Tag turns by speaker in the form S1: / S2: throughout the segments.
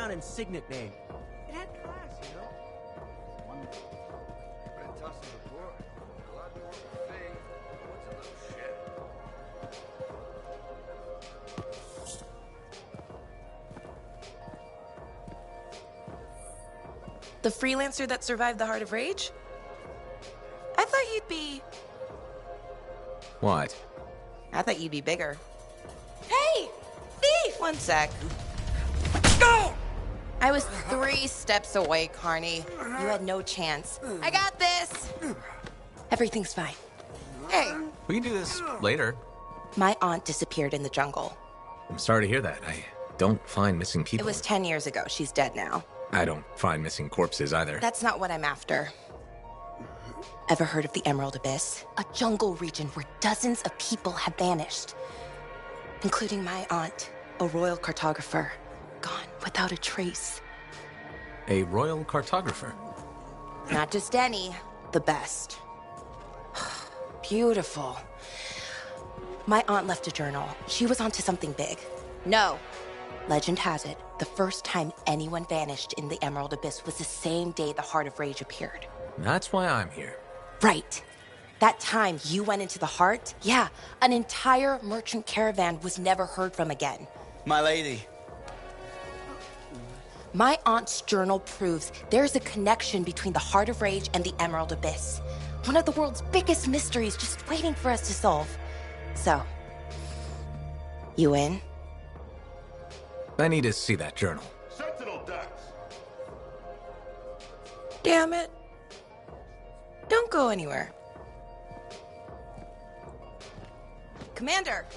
S1: town and signet name. It had class, you know?
S2: Been tossing the book. Glad we work with Faye. What's a little shit?
S3: The freelancer that survived the Heart of Rage? I thought you'd be...
S4: What?
S3: I thought you'd be bigger. Hey! Thief! One sec. I was 3 steps away, Carney. You had no chance. I got this! Everything's fine. Hey!
S4: We can do this later.
S3: My aunt disappeared in the jungle.
S4: I'm sorry to hear that. I don't find missing people.
S3: It was 10 years ago. She's dead now.
S4: I don't find missing corpses either.
S3: That's not what I'm after. Ever heard of the Emerald Abyss? A jungle region where dozens of people have vanished. Including my aunt, a royal cartographer. Gone without a trace.
S4: A royal cartographer?
S3: Not just any, the best. Beautiful. My aunt left a journal. She was onto something big. No. Legend has it, the first time anyone vanished in the Emerald Abyss was the same day the Heart of Rage appeared.
S4: That's why I'm here.
S3: Right. That time you went into the Heart, yeah, an entire merchant caravan was never heard from again.
S5: My lady.
S3: My aunt's journal proves there's a connection between the Heart of Rage and the Emerald Abyss. One of the world's biggest mysteries just waiting for us to solve. So, you in?
S4: I need to see that journal.
S2: Sentinel Dax.
S3: Damn it. Don't go anywhere. Commander!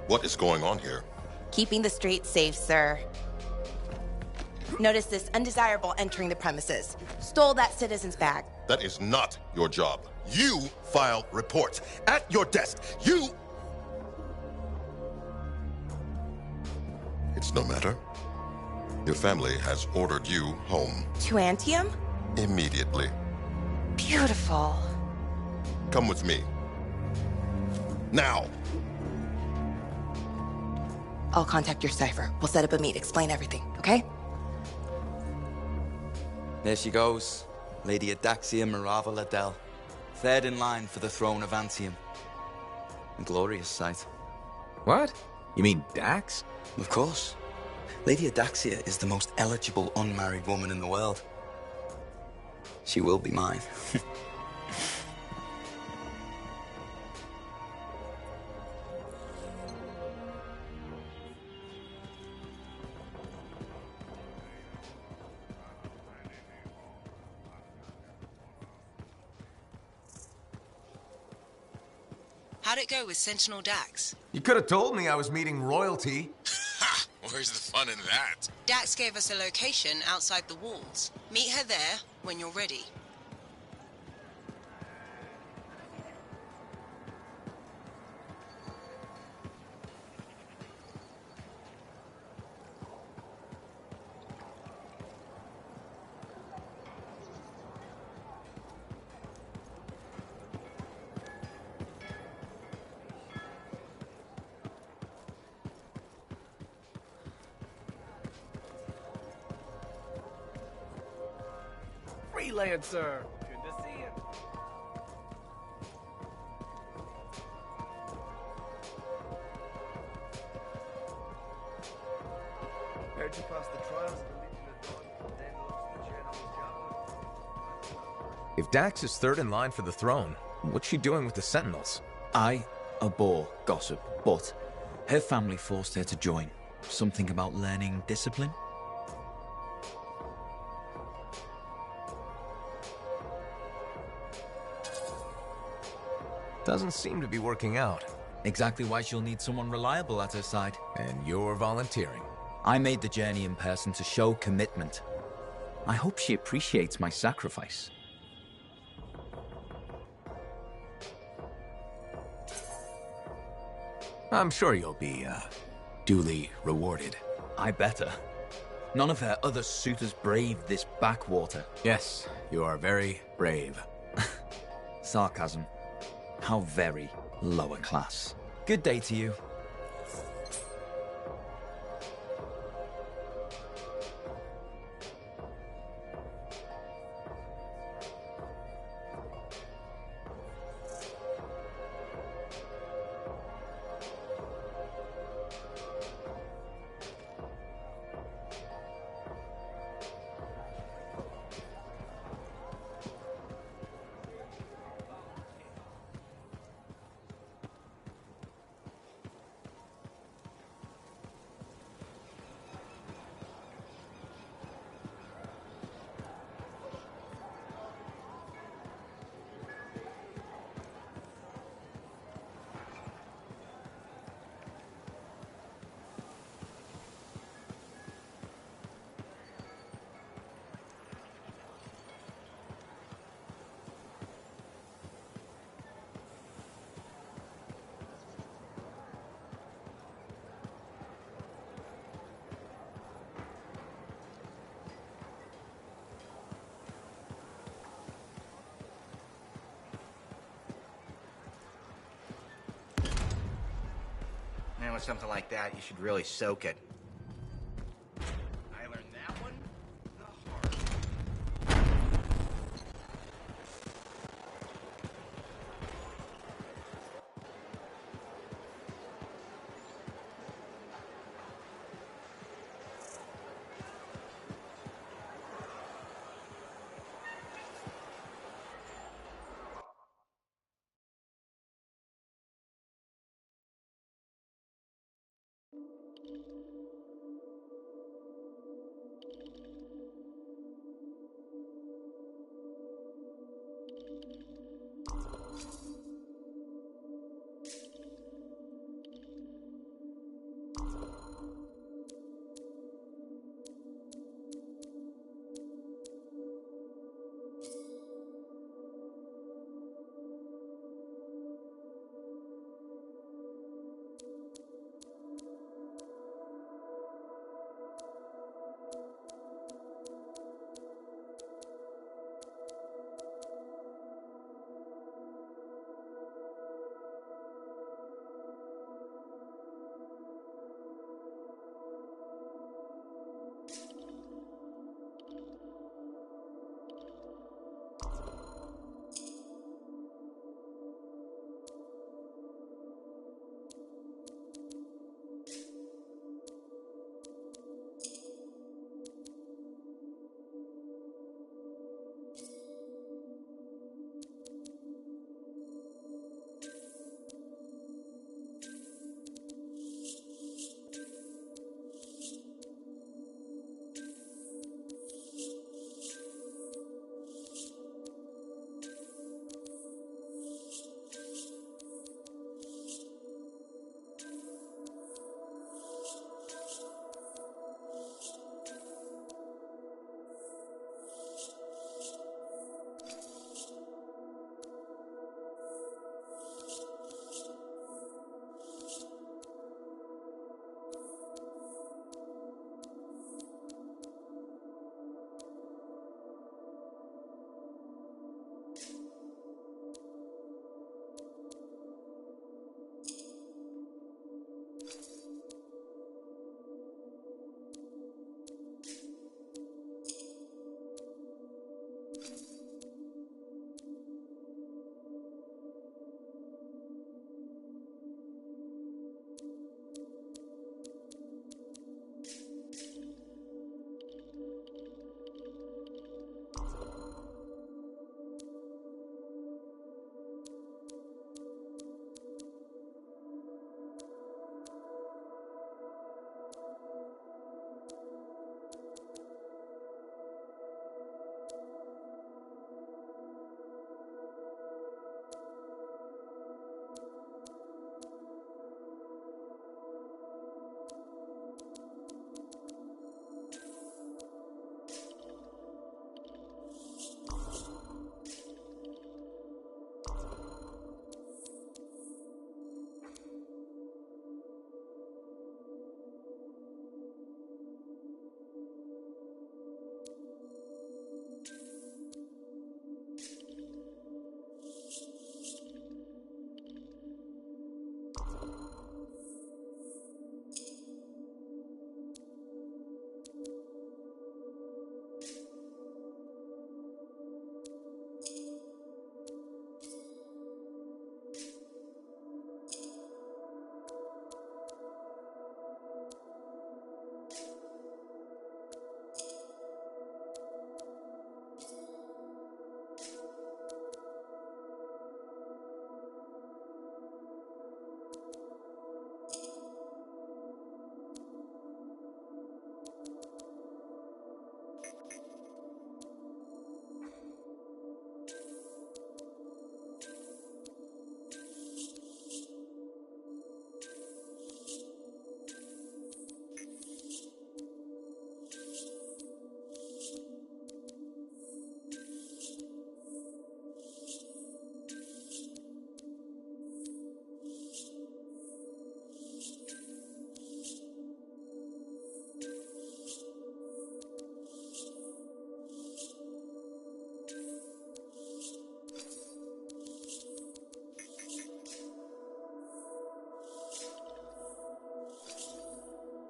S6: What is going on here?
S3: Keeping the streets safe, sir. Notice this undesirable entering the premises. Stole that citizen's bag.
S6: That is not your job. You file reports. At your desk, you... It's no matter. Your family has ordered you home.
S3: To Anthem?
S6: Immediately.
S3: Beautiful.
S6: Come with me. Now!
S3: I'll contact your cipher. We'll set up a meet, explain everything, okay?
S5: There she goes. Lady Adaxia Mirava Ladell. Third in line for the throne of Anthem. A glorious sight.
S4: What? You mean Dax?
S5: Of course. Lady Adaxia is the most eligible unmarried woman in the world. She will be mine.
S7: How'd it go with Sentinel Dax?
S8: You could have told me I was meeting royalty.
S9: Ha! Where's the fun in that?
S7: Dax gave us a location outside the walls. Meet her there when you're ready.
S1: Freelancer! Good to see you. Heard you passed the trials of the Legion of Dawn, then lost the General's job.
S4: If Dax is third in line for the throne, what's she doing with the Sentinels?
S10: I abhor gossip, but her family forced her to join. Something about learning discipline?
S4: Doesn't seem to be working out.
S10: Exactly why she'll need someone reliable at her side.
S4: And you're volunteering.
S10: I made the journey in person to show commitment. I hope she appreciates my sacrifice.
S4: I'm sure you'll be, duly rewarded.
S10: I better. None of her other suitors braved this backwater.
S4: Yes, you are very brave.
S10: Sarcasm. How very lower class. Good day to you.
S11: with something like that, you should really soak it. I learned that one the hard way.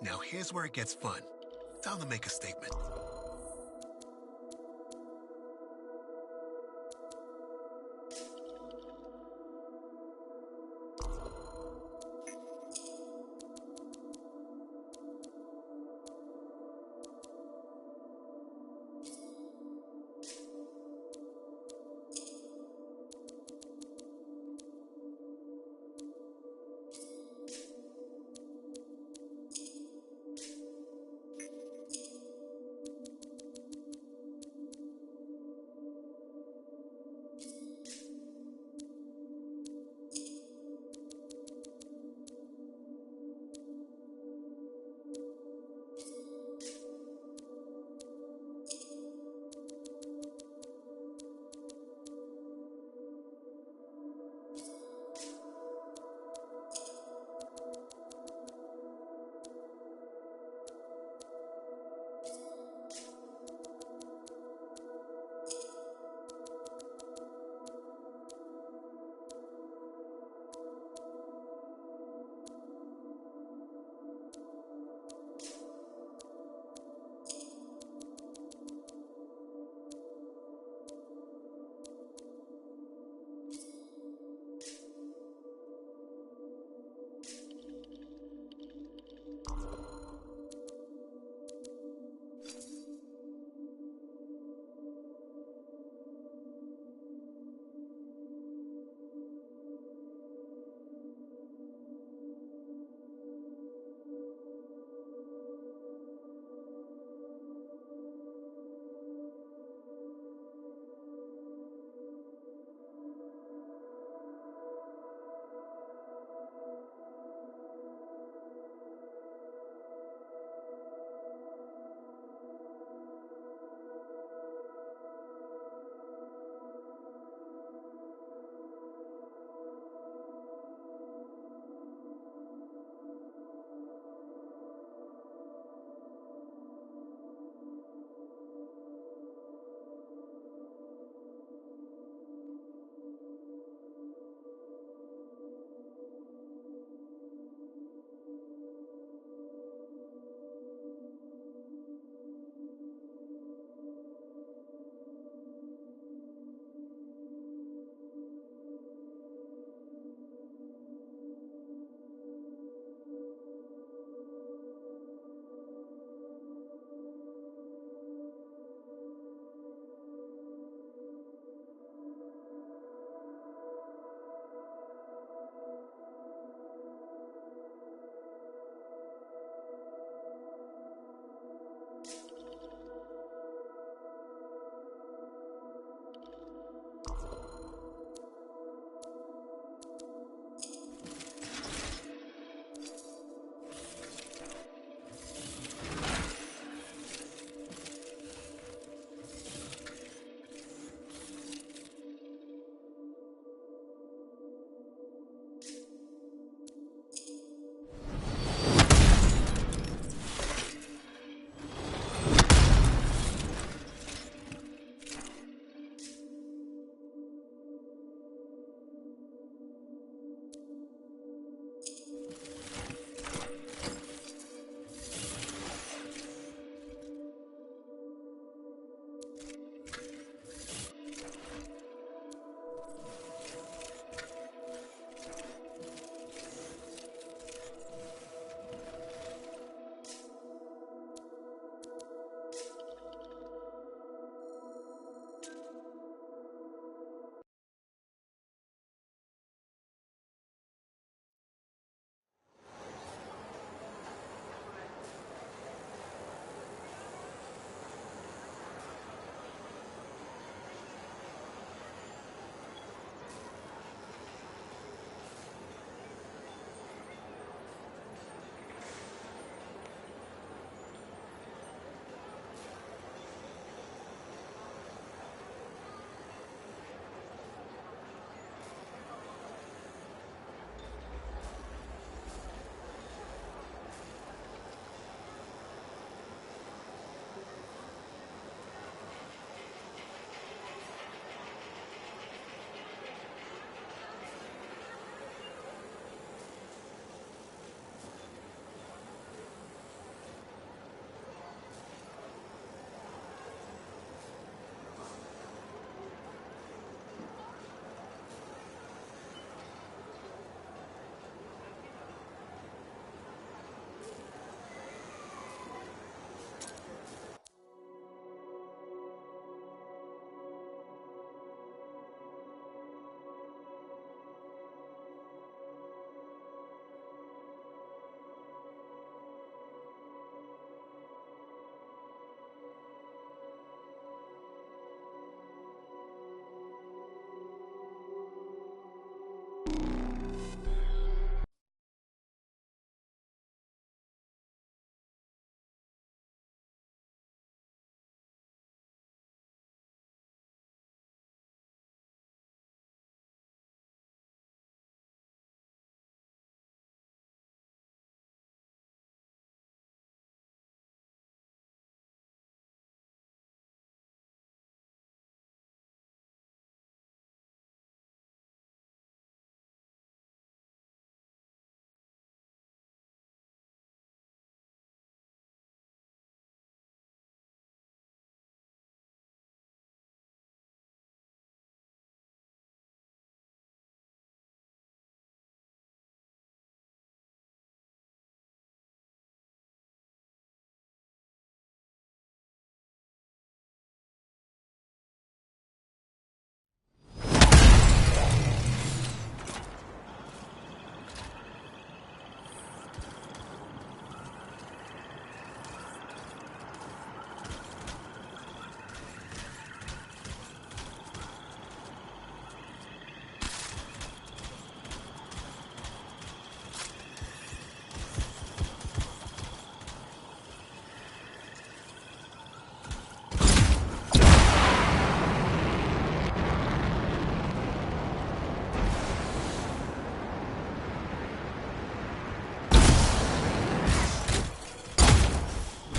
S12: Now here's where it gets fun. Time to make a statement.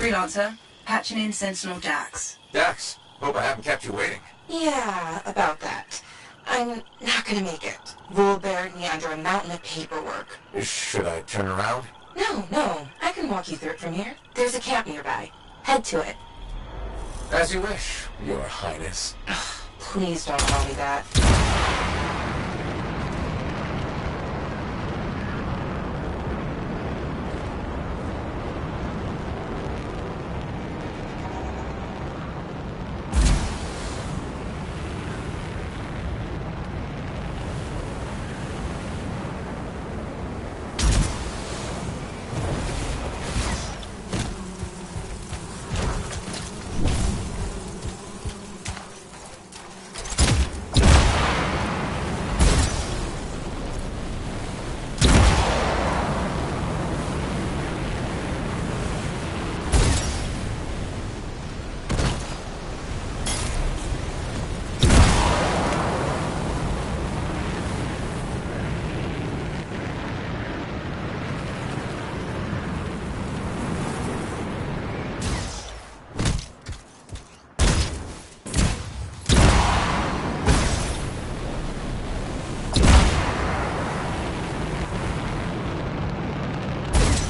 S7: Freelancer, patching in Sentinel Dax.
S8: Dax, hope I haven't kept you waiting.
S3: Yeah, about that. I'm not gonna make it. Rule buried me under a mountain of paperwork.
S8: Should I turn around?
S3: No. I can walk you through it from here. There's a camp nearby. Head to it.
S8: As you wish, Your Highness.
S3: Please don't call me that.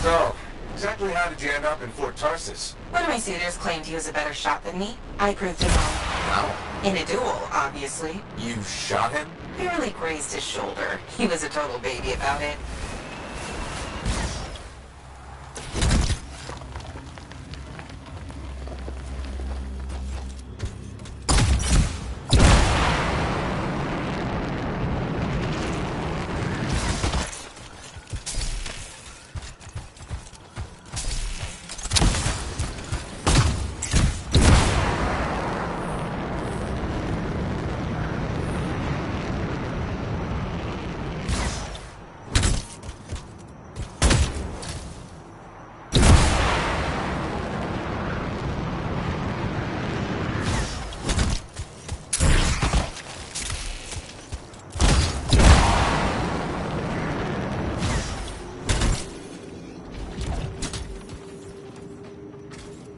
S8: So, exactly how did you end up in Fort Tarsus?
S3: One of my suitors claimed he was a better shot than me. I proved him wrong.
S8: How?
S3: In a duel, obviously.
S8: You shot him?
S3: Barely grazed his shoulder. He was a total baby about it.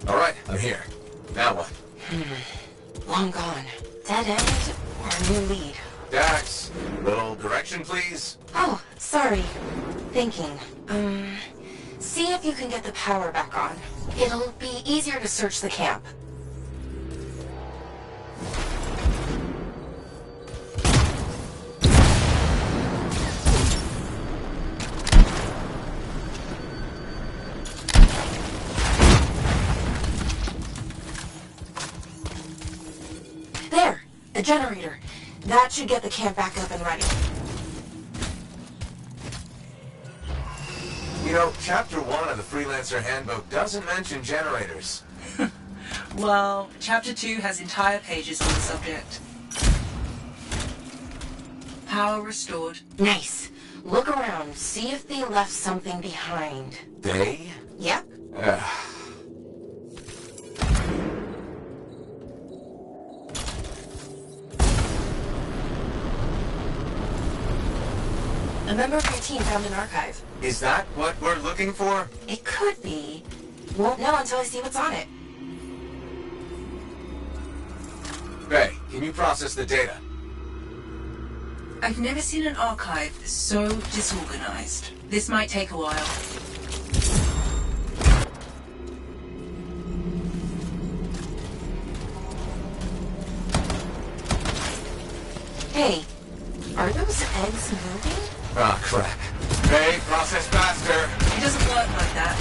S8: Alright, I'm here. Now what?
S3: Long gone. Dead end or new lead?
S8: Dax, little direction, please?
S3: Oh, sorry. Thinking. See if you can get the power back on. It'll be easier to search the camp. There! The generator. That should get the camp back up and running.
S8: You know, Chapter 1 of the Freelancer Handbook doesn't mention generators.
S7: Well, Chapter 2 has entire pages on the subject. Power restored.
S3: Nice. Look around. See if they left something behind.
S8: They?
S3: Yep. A member of your team found an archive.
S8: Is that what we're looking for?
S3: It could be. Won't know until I see what's on it.
S8: Faye, can you process the data?
S7: I've never seen an archive so disorganized. This might take a while.
S3: Hey, are those eggs moving?
S8: Ah, crap. Faye, process faster.
S7: It doesn't work like that.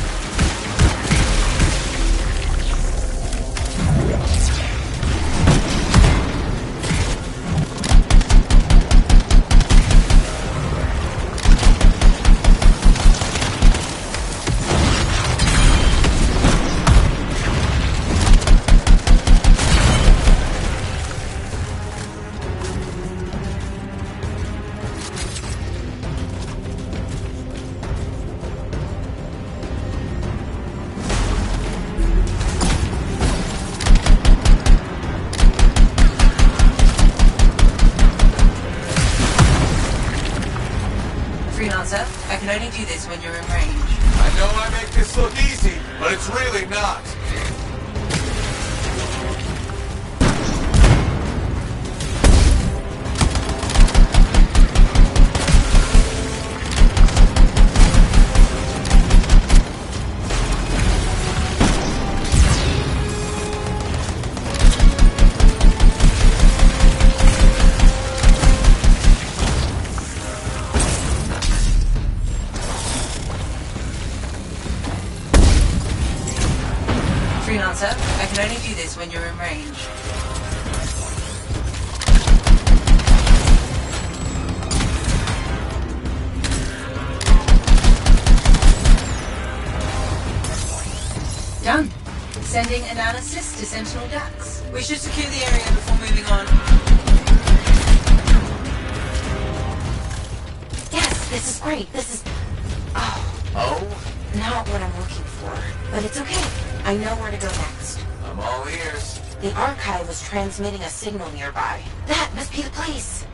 S7: Freelancer, I can only do this when you're in range.
S8: I know I make this look easy, but it's really not.
S7: Freelancer, I can only do this when you're in range. Done. Sending analysis to Sentinel Dax. We should secure the area before moving on.
S3: Yes, this is great. This is... Oh? Not what I'm looking for. But it's okay. I know where to go next.
S8: I'm all ears.
S3: The archive was transmitting a signal nearby. That must be the place.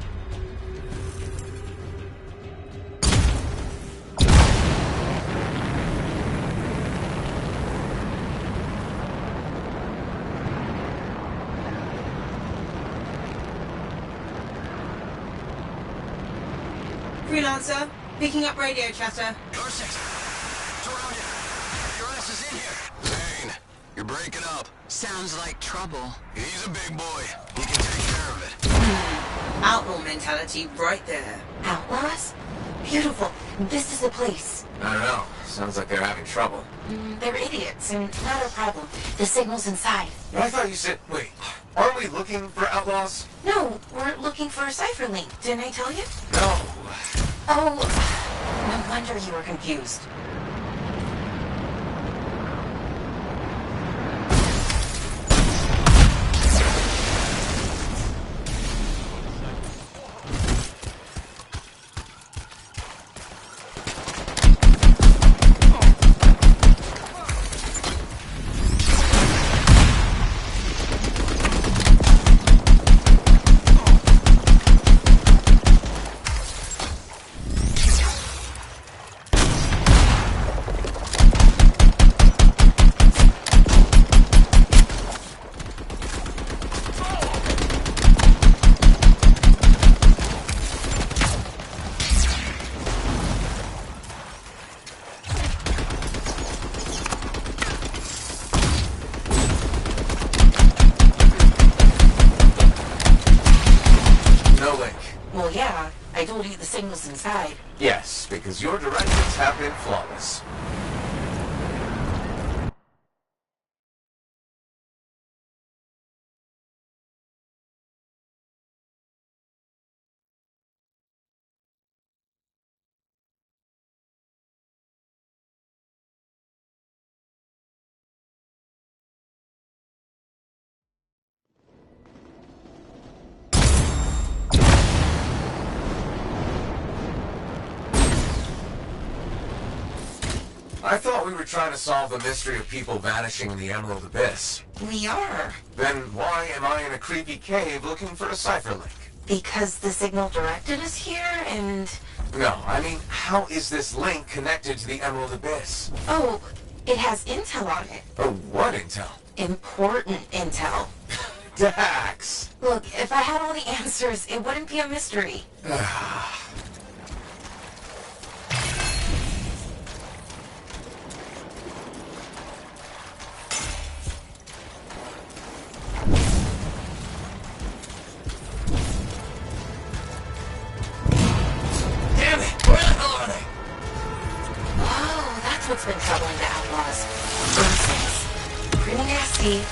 S7: Freelancer, picking up radio chatter.
S2: Garces, what's around you? Your ass is in here. Zane, you're breaking up.
S7: Sounds like trouble.
S2: He's a big boy. He can take care of it.
S7: Outlaw mentality right there.
S3: Outlaws? Beautiful. This is the place.
S8: I don't know. Sounds like they're having trouble.
S3: They're idiots, and not a problem. The signal's inside.
S8: I thought you said... Wait, aren't we looking for outlaws?
S3: No, we're looking for a cipher link. Didn't I tell you?
S8: No.
S3: Oh, no wonder you were confused. Well, yeah. I told you the signal's inside.
S8: Yes, because your directives have been flawless. I thought we were trying to solve the mystery of people vanishing in the Emerald Abyss.
S3: We are.
S8: Then why am I in a creepy cave looking for a cipher link?
S3: Because the signal directed us here, and...
S8: No, I mean, how is this link connected to the Emerald Abyss?
S3: Oh, it has intel on it.
S8: Oh, what intel?
S3: Important intel.
S8: Dax!
S3: Look, if I had all the answers, it wouldn't be a mystery. What's been troubling the outlaws? Nonsense. Pretty nasty.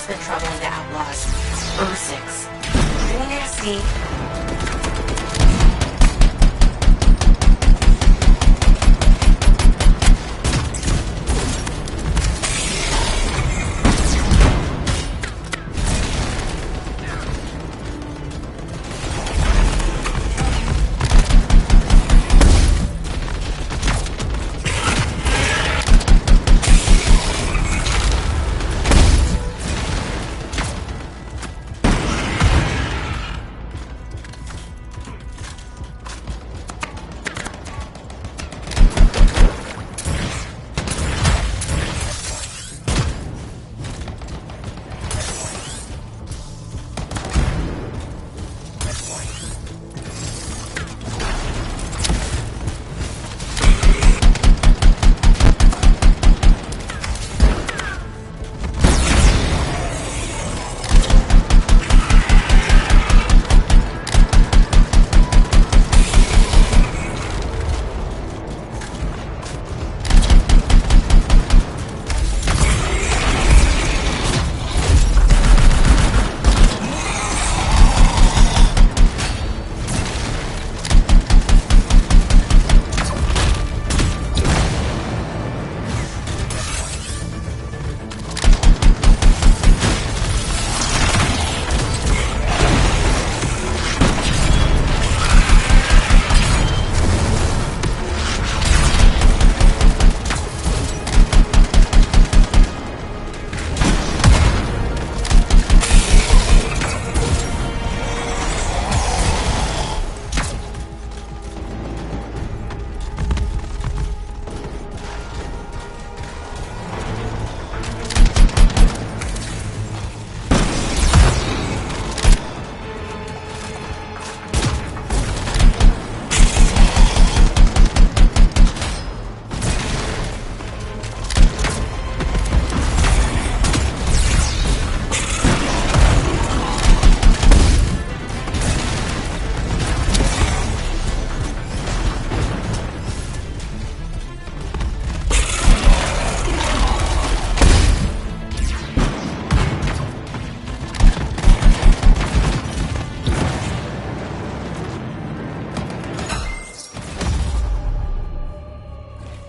S3: that's been troubling the Outlaws. Ursix. Been there to see.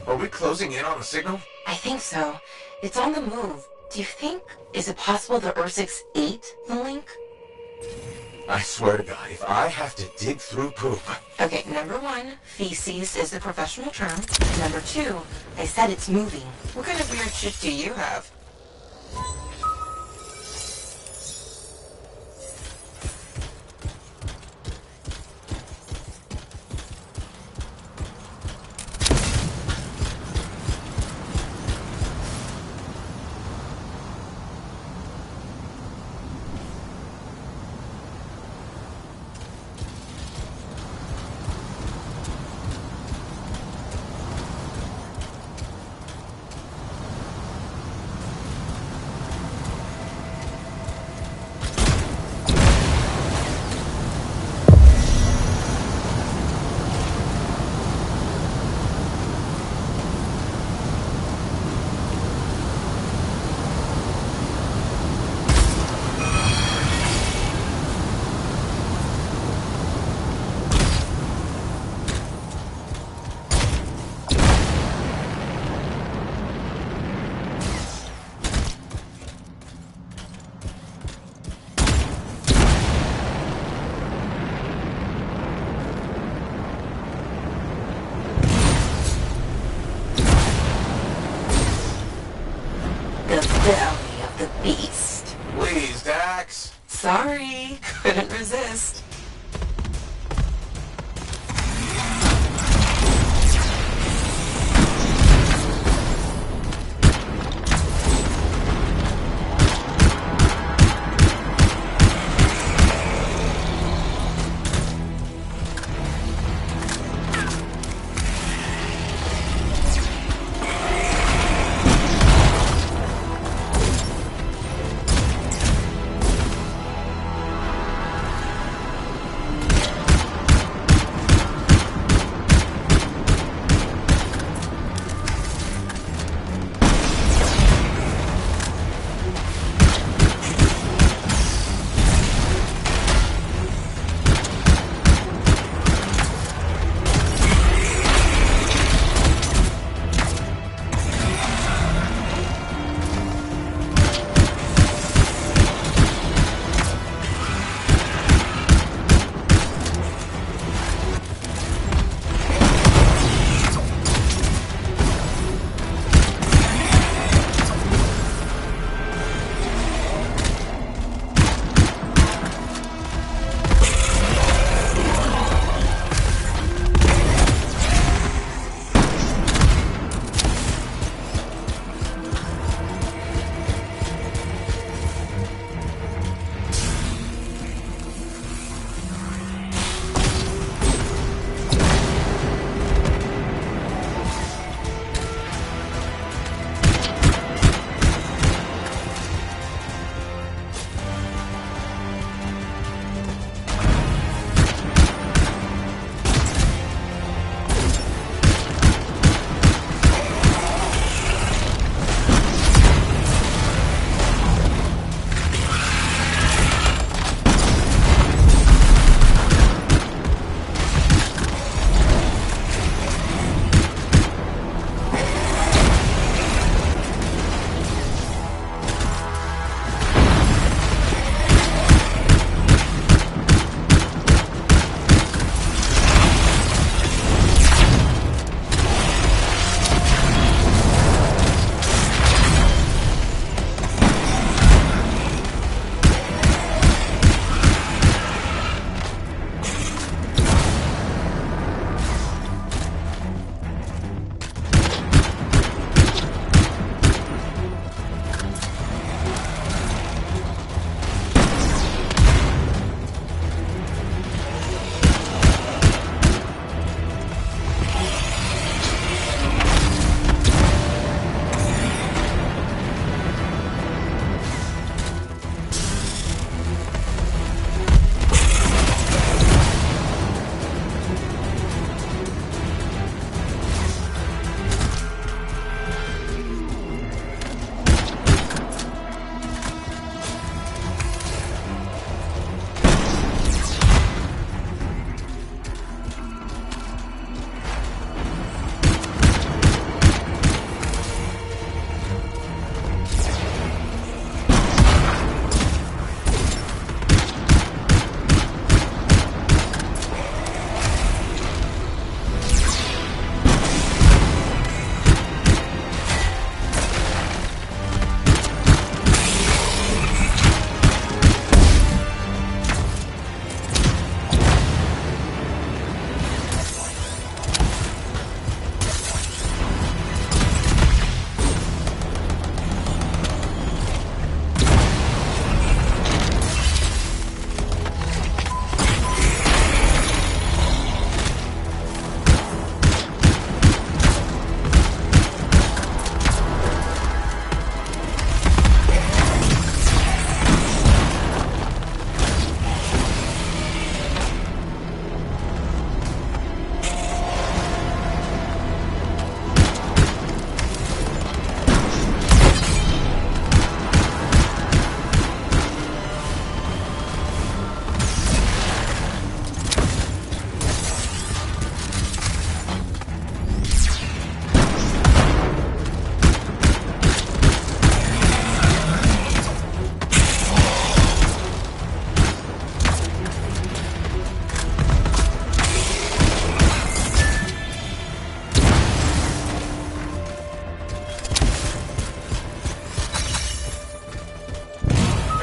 S8: Are we closing in on the signal?
S3: I think so. It's on the move. Do you think... Is it possible the Ursix ate the link?
S8: I swear to God, if I have to dig through poop...
S3: Okay, number one, feces is the professional term. Number two, I said it's moving. What kind of weird shit do you have? belly of the beast.
S8: Please, Dax.
S3: Sorry, couldn't resist.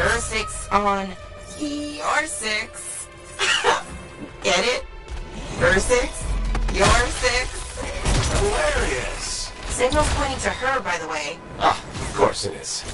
S7: her 6 on your 6. Get it? Her 6, your 6.
S8: Hilarious.
S7: Signal's pointing to her, by the way.
S8: Ah, of course it is.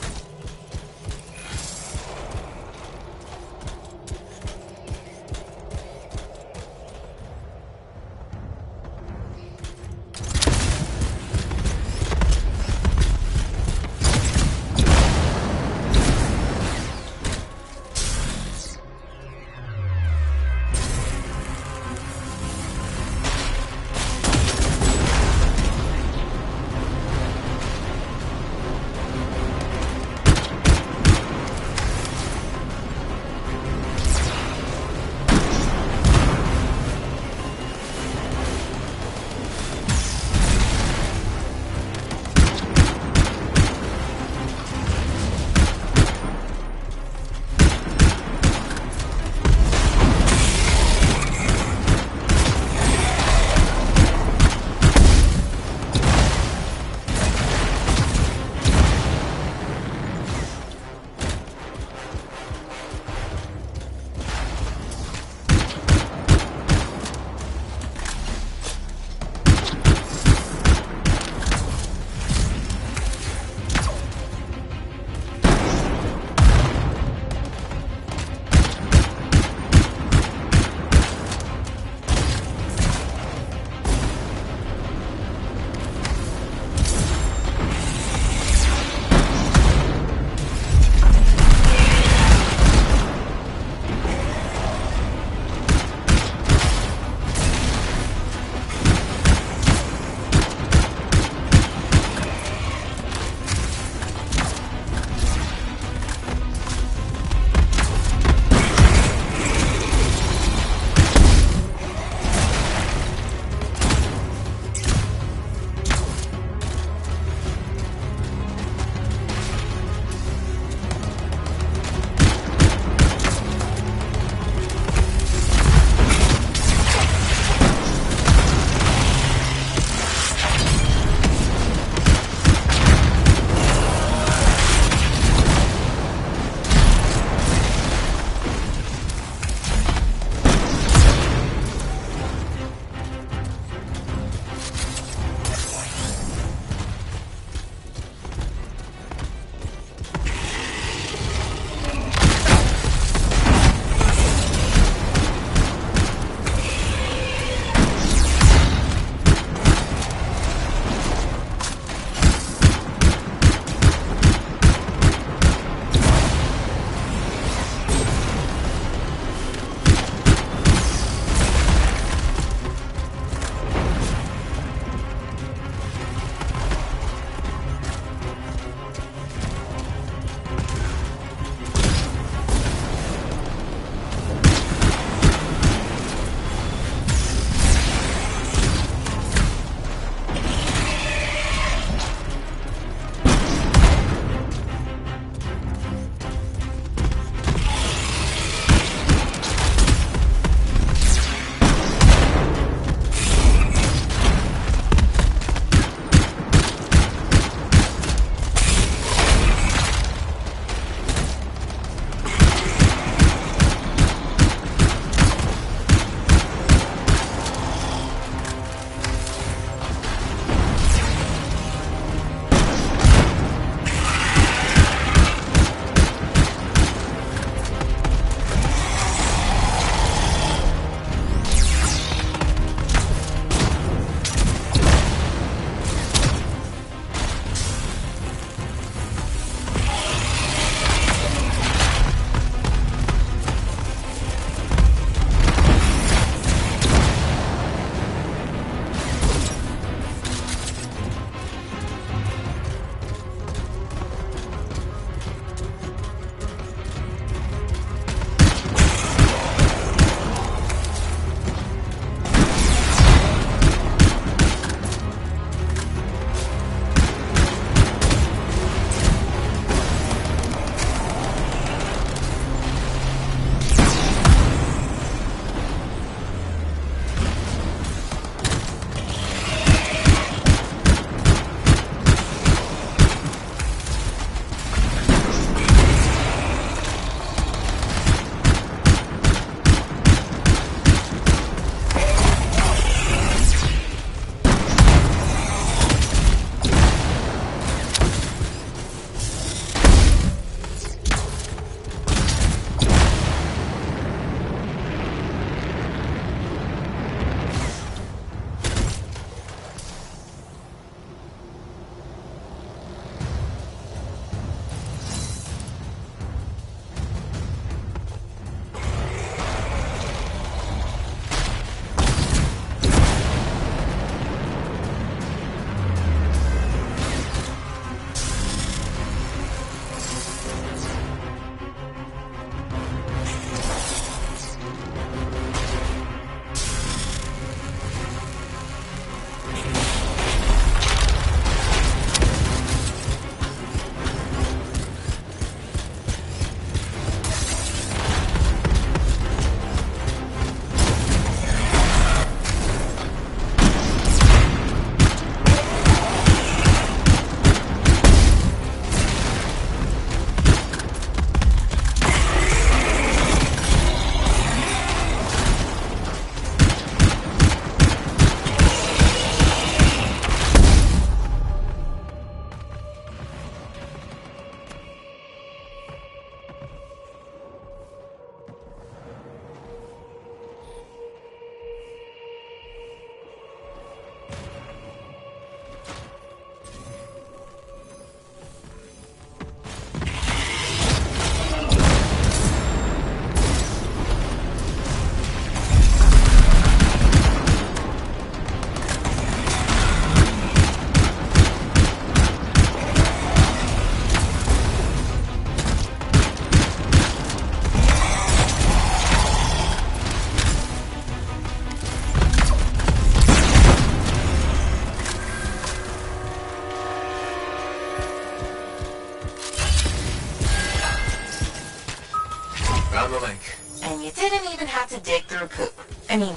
S8: Found the link.
S7: And you didn't even have to dig through poop. I mean,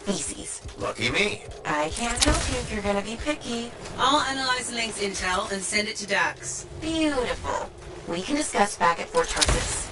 S7: feces.
S8: Lucky me.
S7: I can't help you if you're gonna be picky.
S13: I'll analyze the link's intel and send it to Dax.
S7: Beautiful. We can discuss back at Fort Tarsus.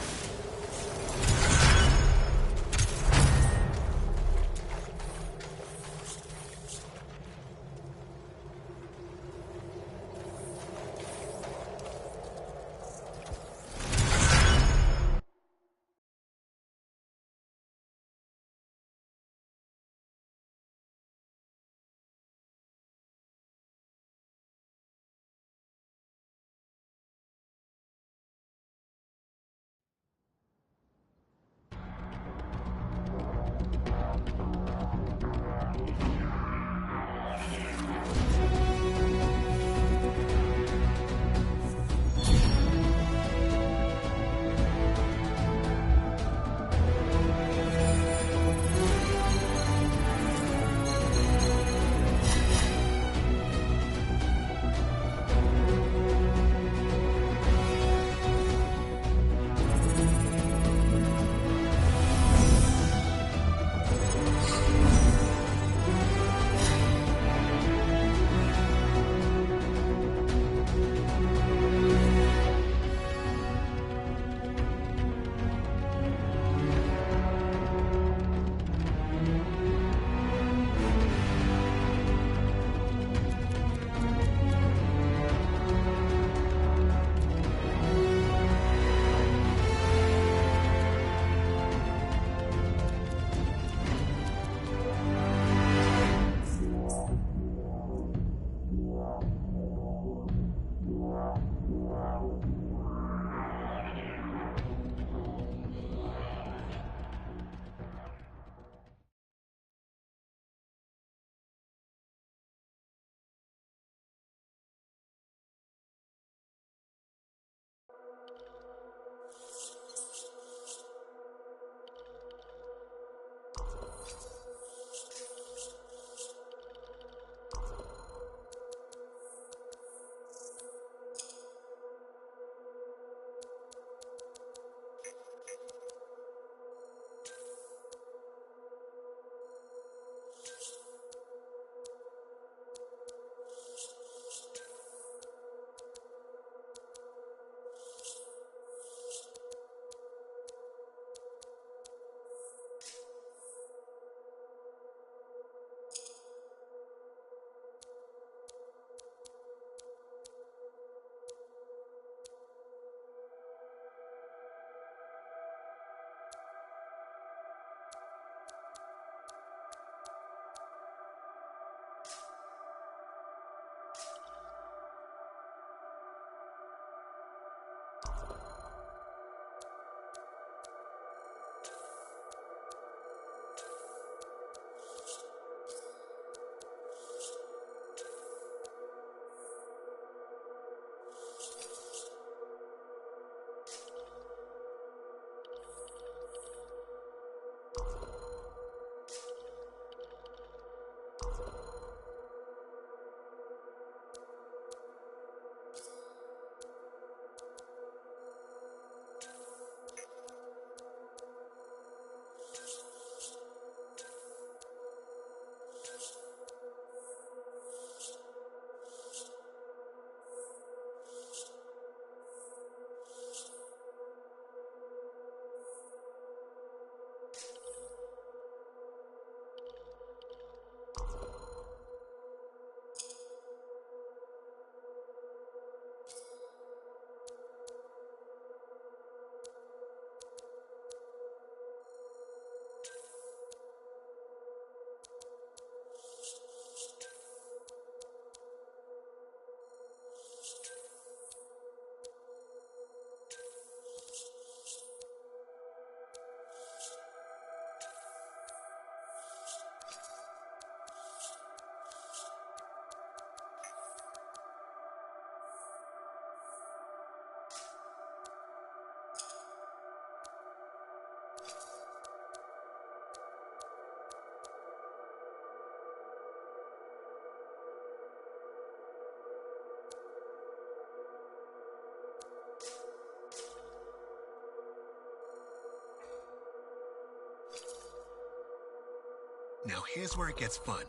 S12: Now here's where it gets fun.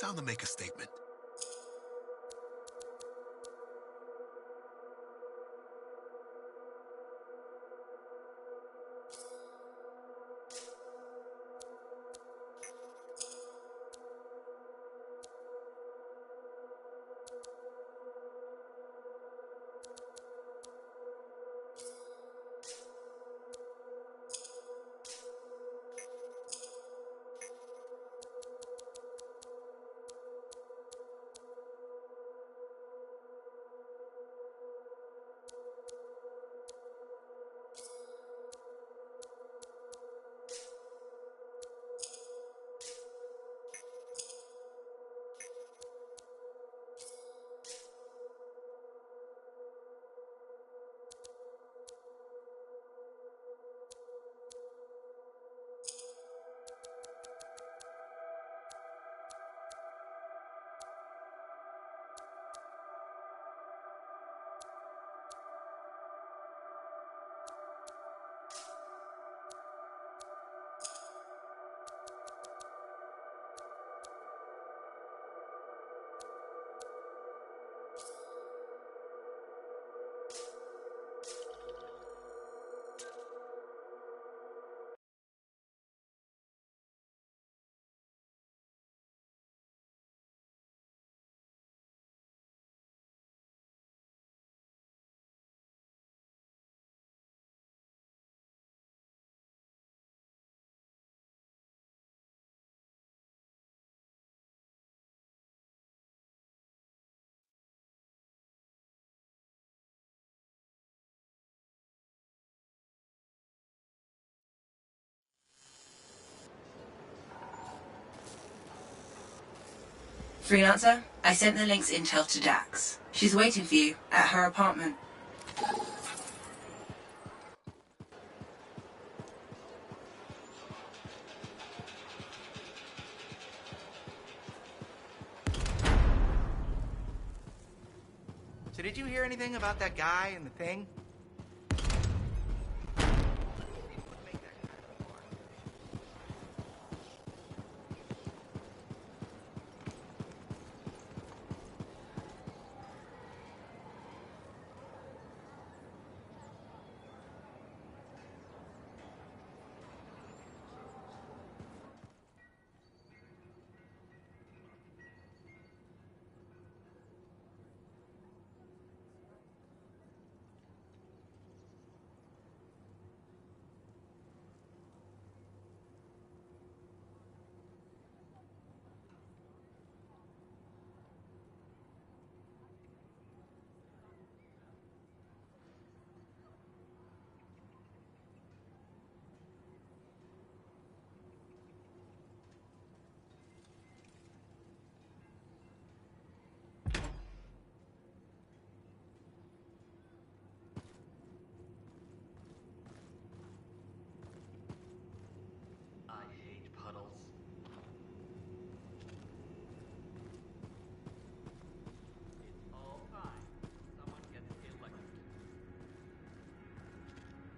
S12: Time to make a statement.
S7: Freelancer, I sent the link's intel to Dax. She's waiting for you at her apartment.
S11: So did you hear anything about that guy and the thing?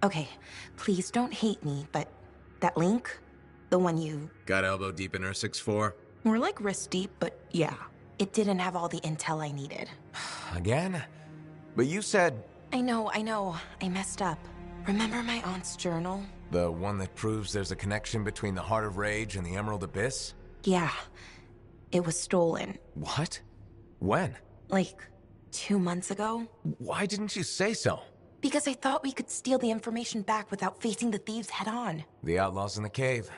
S3: Okay, please don't hate me, but that link, the one you...
S4: Got elbow deep in her 6'4"?
S3: More like wrist deep, but yeah. It didn't have all the intel I needed.
S4: Again? But you said...
S3: I know. I messed up. Remember my aunt's journal?
S4: The one that proves there's a connection between the Heart of Rage and the Emerald Abyss?
S3: Yeah. It was stolen.
S4: What? When?
S3: Like, 2 months ago?
S4: Why didn't you say so?
S3: Because I thought we could steal the information back without facing the thieves head on.
S4: The outlaws in the cave.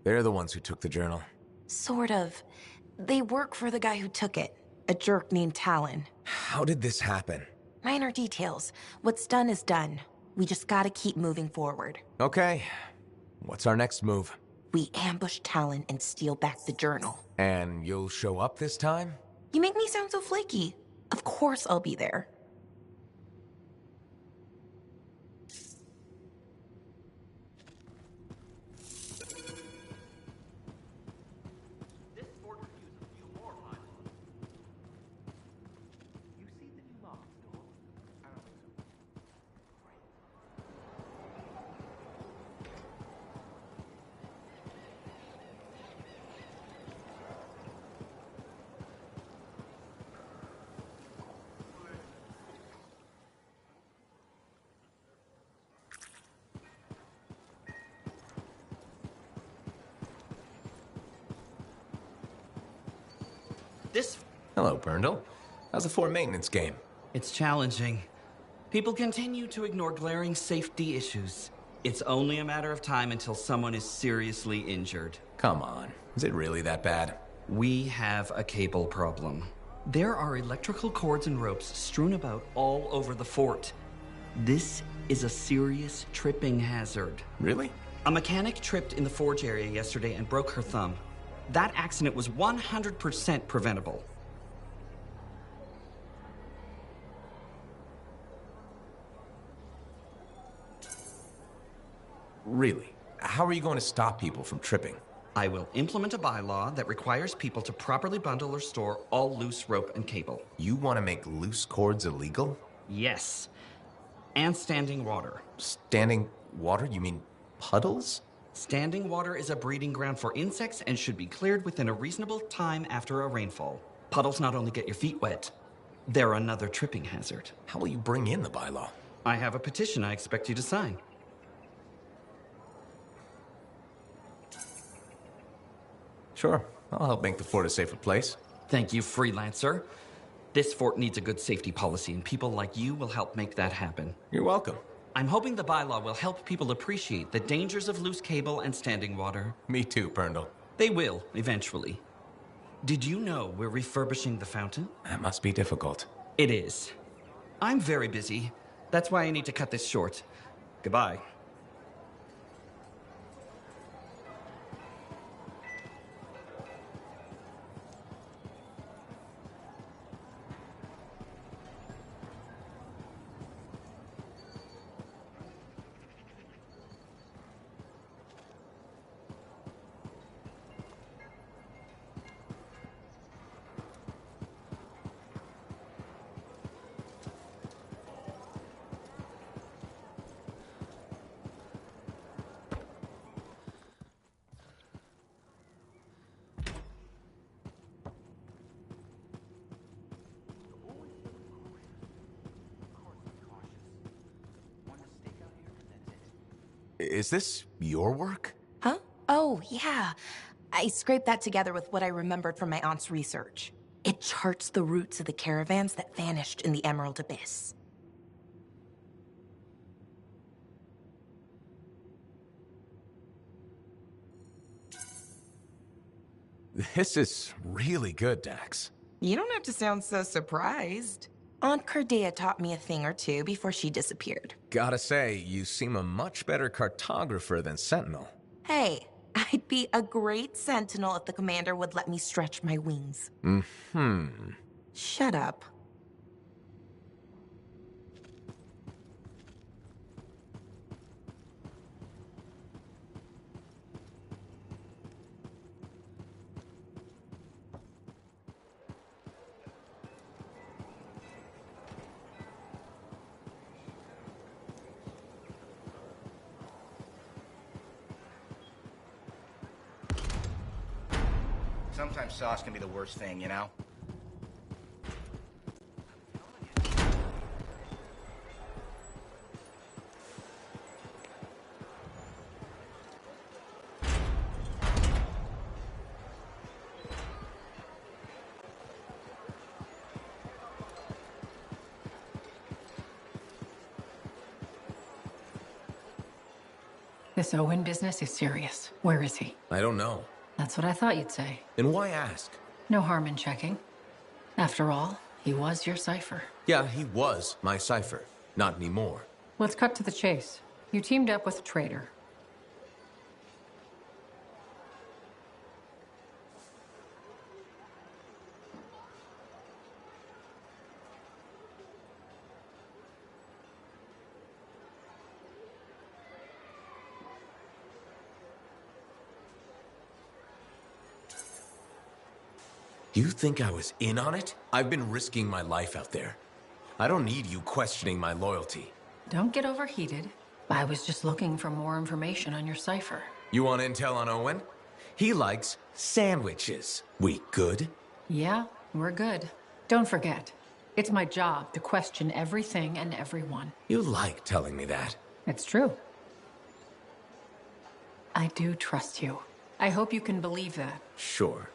S4: They're the ones who took the journal.
S3: Sort of. They work for the guy who took it. A jerk named Talon.
S4: How did this happen?
S3: Minor details. What's done is done. We just gotta keep moving forward.
S4: Okay. What's our next move?
S3: We ambush Talon and steal back the journal.
S4: And you'll show up this time?
S3: You make me sound so flaky. Of course I'll be there.
S14: This...
S4: Hello, Berndl. How's the fort maintenance game?
S14: It's challenging. People continue to ignore glaring safety issues. It's only a matter of time until someone is seriously injured.
S4: Come on. Is it really that bad?
S14: We have a cable problem. There are electrical cords and ropes strewn about all over the fort. This is a serious tripping hazard.
S4: Really?
S14: A mechanic tripped in the forge area yesterday and broke her thumb. That accident was 100% preventable.
S4: Really? How are you going to stop people from tripping?
S14: I will implement a bylaw that requires people to properly bundle or store all loose rope and cable.
S4: You want to make loose cords illegal?
S14: Yes. And standing water.
S4: Standing water? You mean puddles?
S14: Standing water is a breeding ground for insects and should be cleared within a reasonable time after a rainfall. Puddles not only get your feet wet, they're another tripping hazard.
S4: How will you bring in the bylaw?
S14: I have a petition I expect you to sign.
S4: Sure. I'll help make the fort a safer place.
S14: Thank you, freelancer. This fort needs a good safety policy, and people like you will help make that happen.
S4: You're welcome.
S14: I'm hoping the bylaw will help people appreciate the dangers of loose cable and standing water.
S4: Me too, Berndl.
S14: They will, eventually. Did you know we're refurbishing the fountain?
S4: That must be difficult.
S14: It is. I'm very busy. That's why I need to cut this short. Goodbye.
S4: Is this your work?
S3: Huh? Oh, yeah. I scraped that together with what I remembered from my aunt's research. It charts the routes of the caravans that vanished in the Emerald Abyss.
S4: This is really good, Dax.
S3: You don't have to sound so surprised. Aunt Cordea taught me a thing or two before she disappeared.
S4: Gotta say, you seem a much better cartographer than Sentinel.
S3: Hey, I'd be a great sentinel if the commander would let me stretch my wings.
S4: Mm-hmm.
S3: Shut up.
S11: Sometimes sauce can be the worst thing, you know?
S15: This Owen business is serious. Where is he?
S4: I don't know.
S15: That's what I thought you'd say.
S4: Then why ask?
S15: No harm in checking. After all, he was your cipher.
S4: Yeah, he was my cipher. Not anymore.
S15: Let's cut to the chase. You teamed up with a traitor.
S4: You think I was in on it? I've been risking my life out there. I don't need you questioning my loyalty.
S15: Don't get overheated. I was just looking for more information on your cipher.
S4: You want intel on Owen? He likes sandwiches. We good?
S15: Yeah, we're good. Don't forget, it's my job to question everything and everyone.
S4: You like telling me that.
S15: It's true. I do trust you. I hope you can believe that.
S4: Sure.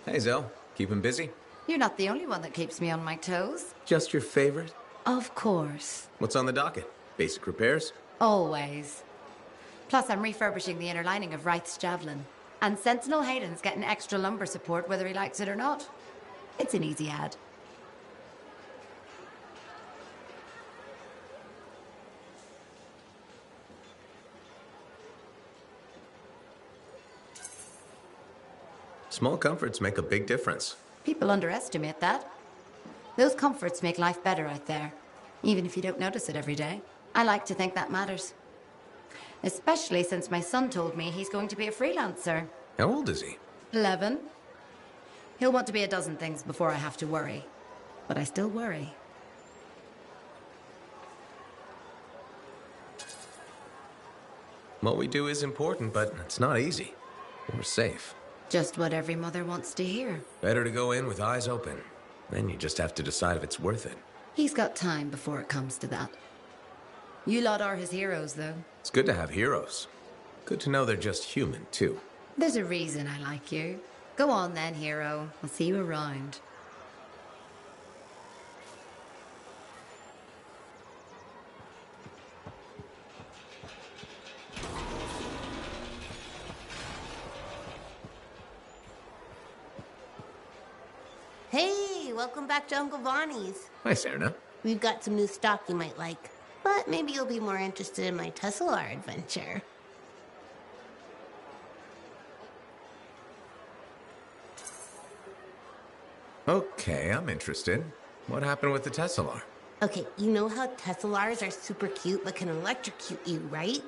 S4: Hey, Zell. Keeping busy?
S16: You're not the only one that keeps me on my toes.
S4: Just your favorite?
S16: Of course.
S4: What's on the docket? Basic repairs?
S16: Always. Plus, I'm refurbishing the inner lining of Wright's Javelin. And Sentinel Hayden's getting extra lumbar support whether he likes it or not. It's an easy ad.
S4: Small comforts make a big difference.
S16: People underestimate that. Those comforts make life better out there, even if you don't notice it every day. I like to think that matters. Especially since my son told me he's going to be a freelancer.
S4: How old is he?
S16: 11. He'll want to be a dozen things before I have to worry. But I still worry.
S4: What we do is important, but it's not easy. We're safe.
S16: Just what every mother wants to hear.
S4: Better to go in with eyes open. Then you just have to decide if it's worth it.
S16: He's got time before it comes to that. You lot are his heroes, though.
S4: It's good to have heroes. Good to know they're just human, too.
S16: There's a reason I like you. Go on then, hero. I'll see you around.
S17: Hey, welcome back to Uncle Bonnie's.
S4: Hi, Serna.
S17: We've got some new stock you might like, but maybe you'll be more interested in my Tesla adventure.
S4: Okay, I'm interested. What happened with the Tesla?
S17: Okay, you know how Teslars are super cute but can electrocute you, right?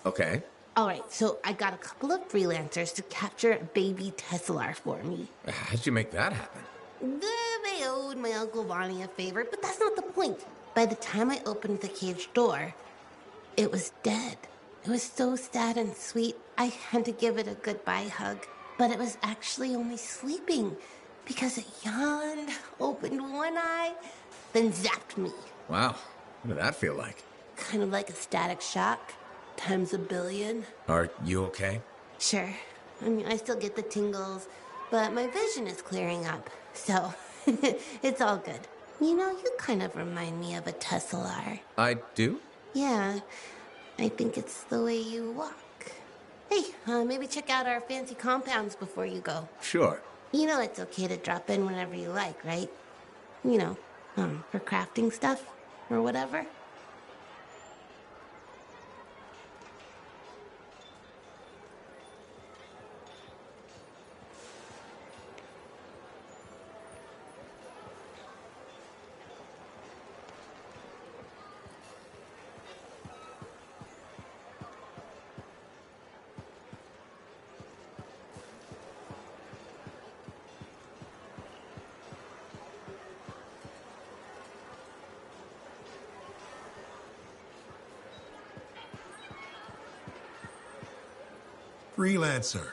S4: Okay.
S17: Alright, so I got a couple of freelancers to capture a baby Teslar for me.
S4: How'd you make that happen?
S17: They owed my Uncle Bonnie a favor, but that's not the point. By the time I opened the cage door, it was dead. It was so sad and sweet, I had to give it a goodbye hug. But it was actually only sleeping, because it yawned, opened one eye, then zapped me.
S4: Wow, what did that feel like?
S17: Kind of like a static shock, times a billion.
S4: Are you okay?
S17: Sure. I mean, I still get the tingles, but my vision is clearing up, so it's all good. You know, you kind of remind me of a Teslar.
S4: I do?
S17: Yeah, I think it's the way you walk. Hey, maybe check out our fancy compounds before you go.
S4: Sure.
S17: You know it's okay to drop in whenever you like, right? You know, for crafting stuff or whatever.
S12: Freelancer.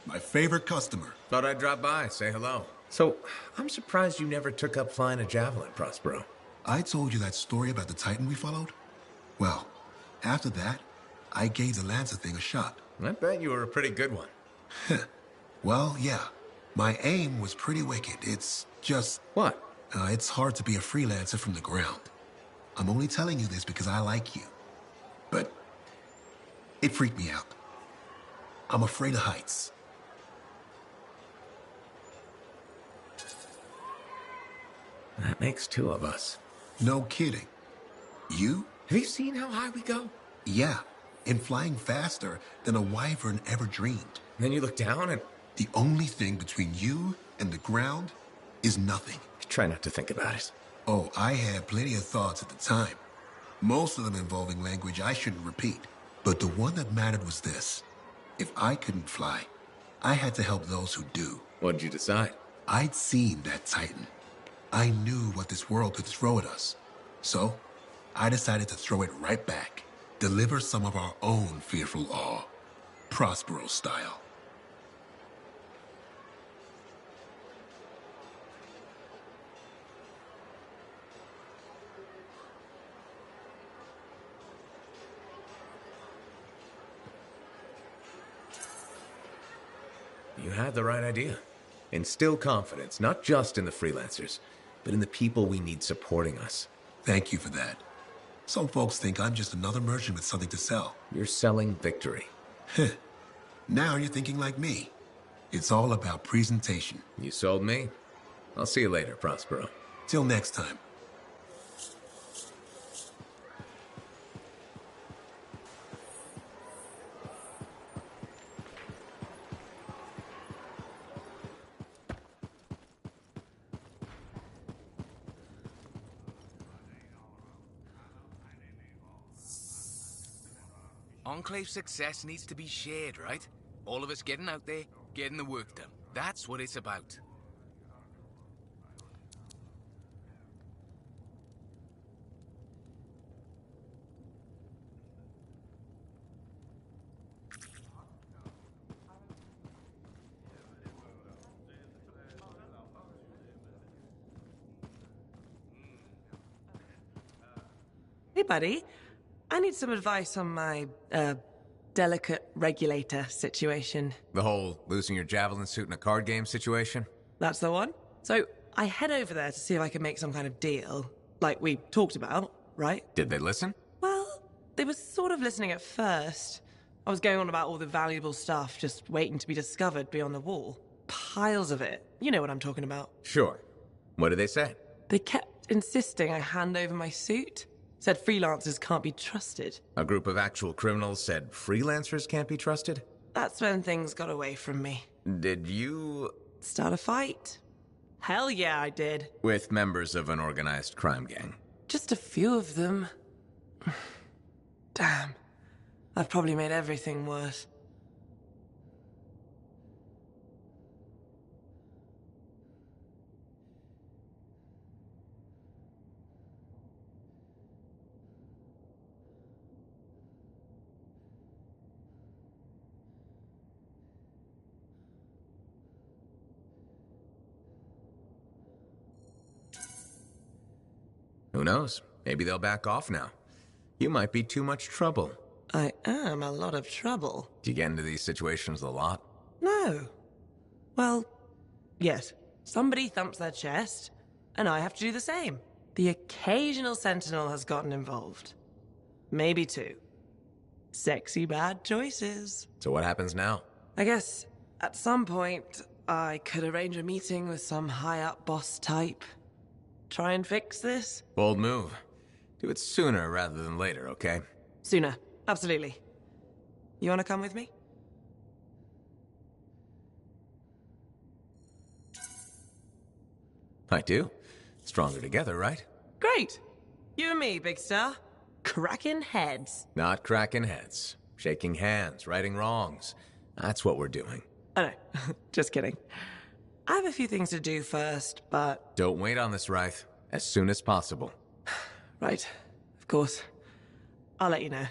S12: My favorite customer.
S4: Thought I'd drop by, say hello. So, I'm surprised you never took up flying a javelin, Prospero.
S12: I told you that story about the Titan we followed? Well, after that, I gave the Lancer thing a shot.
S4: I bet you were a pretty good one.
S12: Well, yeah. My aim was pretty wicked. It's just...
S4: What?
S12: It's hard to be a freelancer from the ground. I'm only telling you this because I like you. But it freaked me out. I'm afraid of heights.
S4: That makes two of us.
S12: No kidding. You?
S4: Have you seen how high we go?
S12: Yeah, and flying faster than a wyvern ever dreamed.
S4: Then you look down and...
S12: The only thing between you and the ground is nothing.
S4: Try not to think about it.
S12: Oh, I had plenty of thoughts at the time. Most of them involving language I shouldn't repeat. But the one that mattered was this. If I couldn't fly, I had to help those who do.
S4: What did you decide?
S12: I'd seen that Titan. I knew what this world could throw at us. So, I decided to throw it right back. Deliver some of our own fearful awe. Prospero style.
S4: You had the right idea. Instill confidence, not just in the freelancers, but in the people we need supporting us.
S12: Thank you for that. Some folks think I'm just another merchant with something to sell.
S4: You're selling victory.
S12: Now you're thinking like me. It's all about presentation.
S4: You sold me. I'll see you later, Prospero.
S12: Till next time.
S18: Enclave success needs to be shared, right? All of us getting out there, getting the work done. That's what it's about.
S19: Hey, buddy. I need some advice on my, delicate regulator situation.
S4: The whole losing your javelin suit in a card game situation?
S19: That's the one. So, I head over there to see if I can make some kind of deal. Like we talked about, right?
S4: Did they listen?
S19: Well, they were sort of listening at first. I was going on about all the valuable stuff just waiting to be discovered beyond the wall. Piles of it. You know what I'm talking about.
S4: Sure. What did they say?
S19: They kept insisting I hand over my suit. Said freelancers can't be trusted.
S4: A group of actual criminals said freelancers can't be trusted?
S19: That's when things got away from me.
S4: Did you...
S19: start a fight? Hell yeah, I did.
S4: With members of an organized crime gang?
S19: Just a few of them. Damn. I've probably made everything worse.
S4: Who knows? Maybe they'll back off now. You might be too much trouble.
S19: I am a lot of trouble.
S4: Do you get into these situations a lot?
S19: No. Well, yes. Somebody thumps their chest, and I have to do the same. The occasional sentinel has gotten involved. Maybe two. Sexy bad choices.
S4: So what happens now?
S19: I guess, at some point, I could arrange a meeting with some high-up boss type. Try and fix this?
S4: Bold move. Do it sooner rather than later, okay?
S19: Sooner. Absolutely. You want to come with me?
S4: I do. Stronger together, right?
S19: Great! You and me, big star. Cracking heads.
S4: Not cracking heads. Shaking hands, righting wrongs. That's what we're doing.
S19: Oh no, just kidding. I have a few things to do first, but...
S4: Don't wait on this, Wraith. As soon as possible.
S19: Right. Of course. I'll let you know.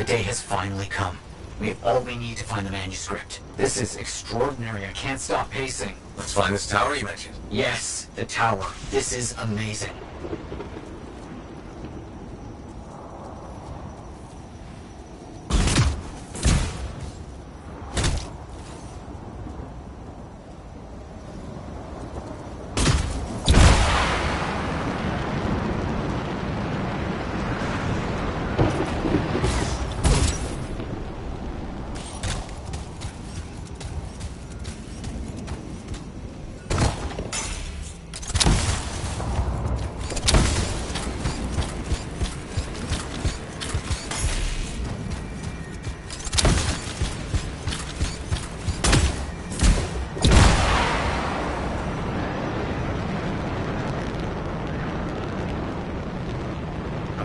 S20: day has finally come. We have all we need to find the manuscript. This is extraordinary. I can't stop pacing.
S9: Let's find this tower you mentioned.
S20: Yes, the tower. This is amazing.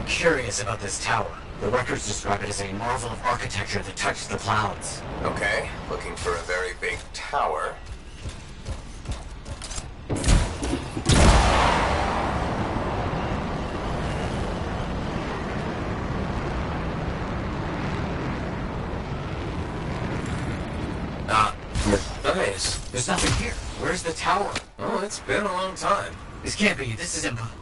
S20: Curious about this tower. The records describe it as a marvel of architecture that touched the clouds.
S9: Okay, looking for a very big tower. Nice.
S20: There's nothing here. Where's the tower?
S9: Oh, it's been a long time.
S20: This can't be. This is impossible.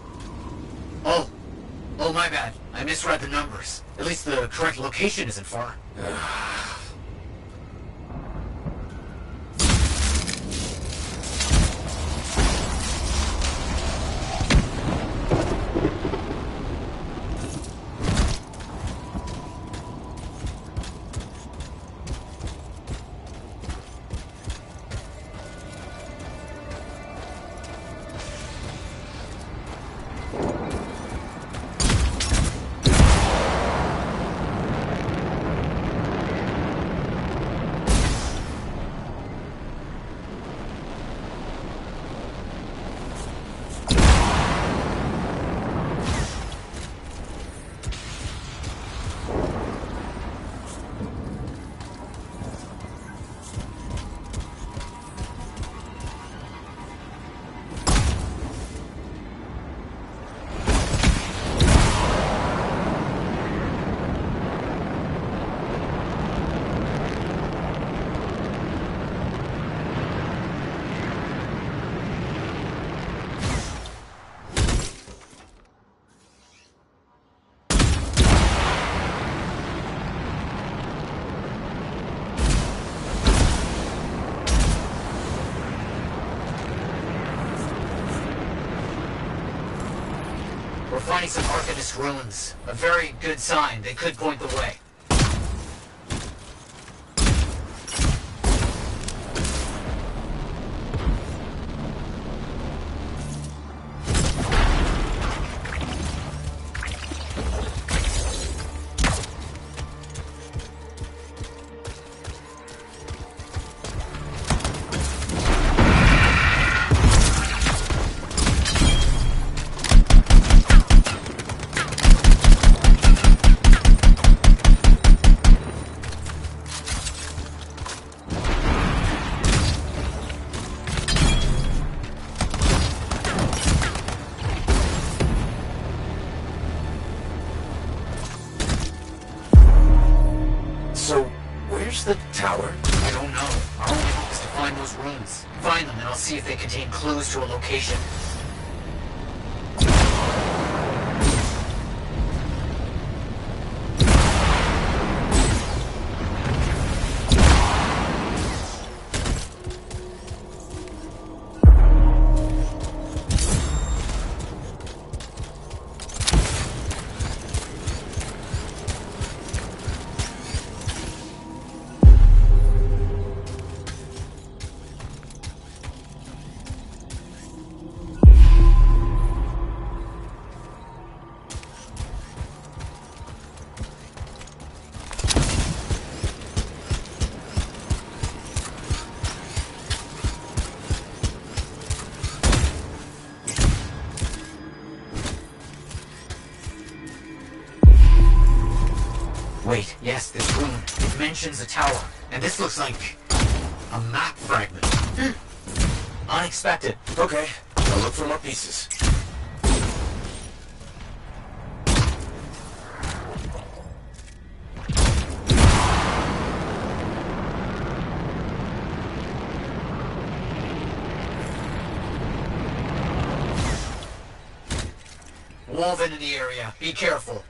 S20: Oh, my bad. I misread the numbers. At least the correct location isn't far. We're finding some Arcanist ruins. A very good sign. They could point the way.
S9: Where's the tower?
S20: I don't know. Our only hope is to find those ruins. Find them and I'll see if they contain clues to a location. Wait, yes, this room. It mentions a tower. And this looks like a map fragment. Unexpected.
S9: Okay, I'll look for more pieces.
S20: Move into the area. Be careful.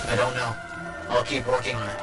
S20: I don't know. I'll keep working on it.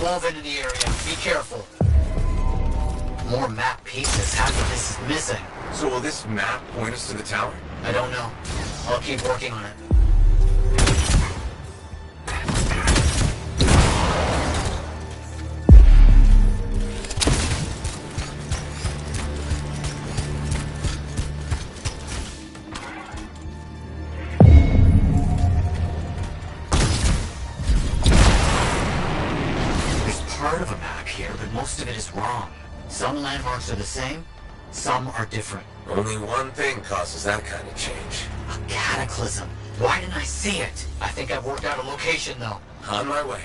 S20: Move into the area. Be careful. More map pieces. Half of this is missing.
S9: So will this map point us to the tower?
S20: I don't know. I'll keep working on it. Part of a map here, but most of it is wrong. Some landmarks are the same, some are different.
S9: Only one thing causes that kind of change.
S20: A cataclysm. Why didn't I see it? I think I've worked out a location, though.
S9: On my way.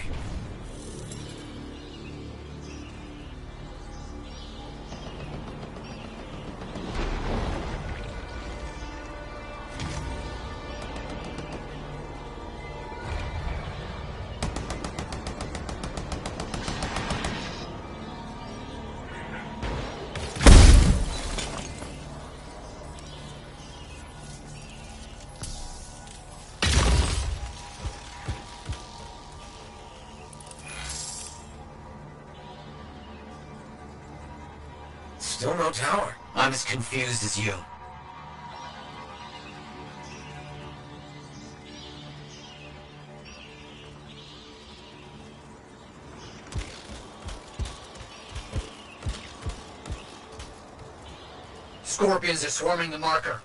S9: Still no tower.
S20: I'm as confused as you. Scorpions are swarming the marker.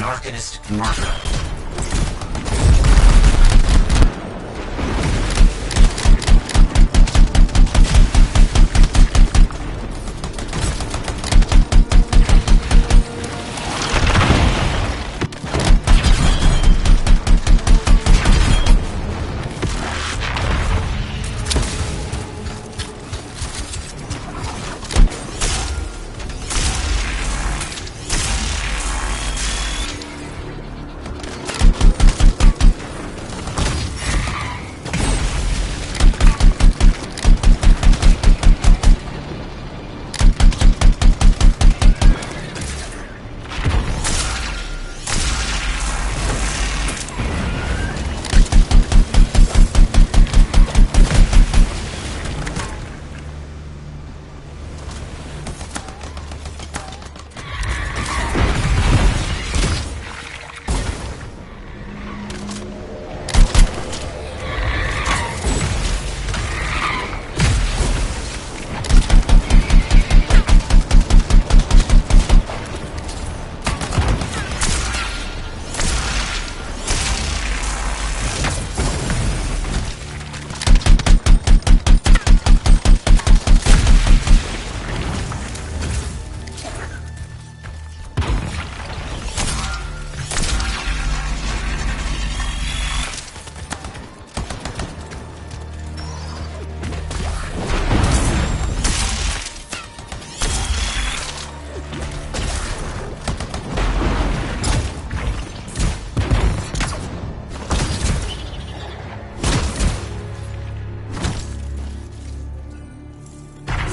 S20: Arcanist marker.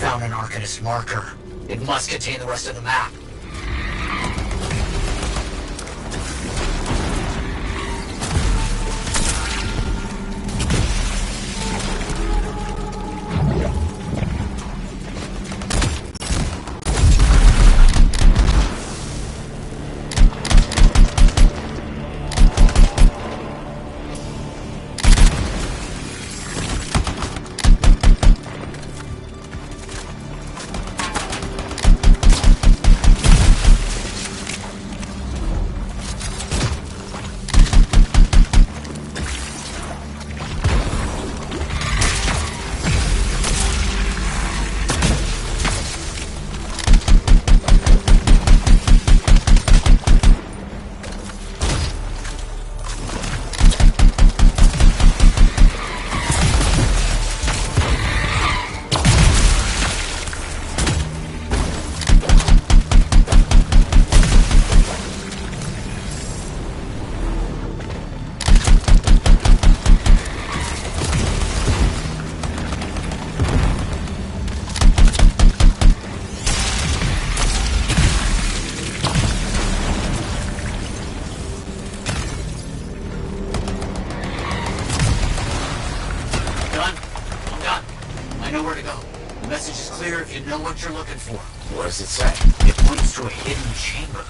S20: Found an Arcanist marker. It must contain the rest of the map. What you're looking for.
S8: What does it say?
S20: It points to a hidden chamber,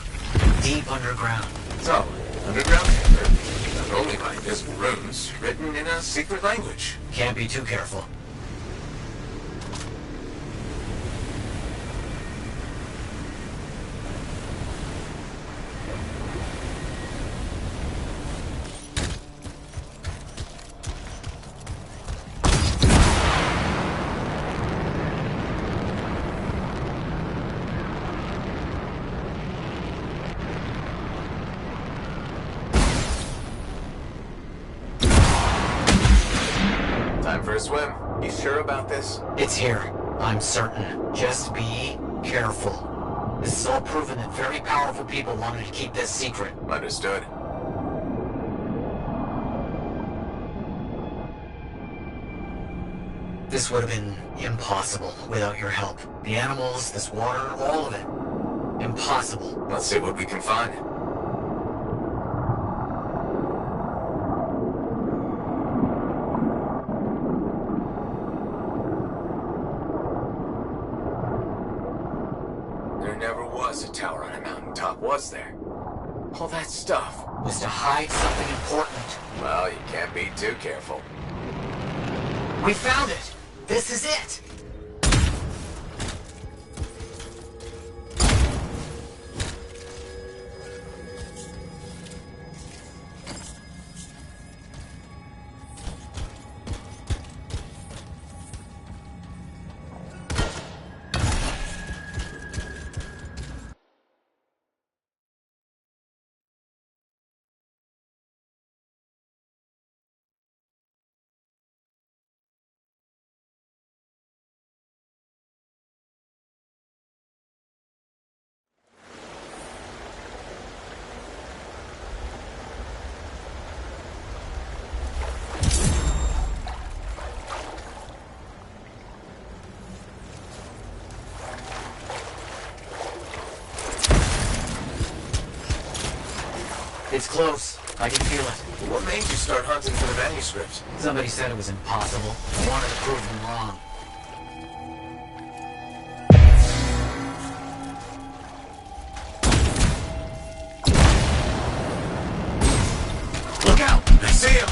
S20: deep underground.
S8: So, underground chamber, not only by invisible runes, written in a secret language.
S20: Can't be too careful.
S8: Time for a swim. You sure about this?
S20: It's here. I'm certain. Just be careful. This is all proven that very powerful people wanted to keep this secret.
S8: Understood.
S20: This would have been impossible without your help. The animals, this water, all of it. Impossible.
S8: Let's see what we can find. There never was a tower on a mountaintop, was there? All that stuff
S20: was to hide something important.
S8: Well, you can't be too careful.
S20: We found it! This is it! It's close. I can feel it.
S8: What made you start hunting for the manuscript?
S20: Somebody said it was impossible. I wanted to prove them wrong.
S8: Look out! I see him!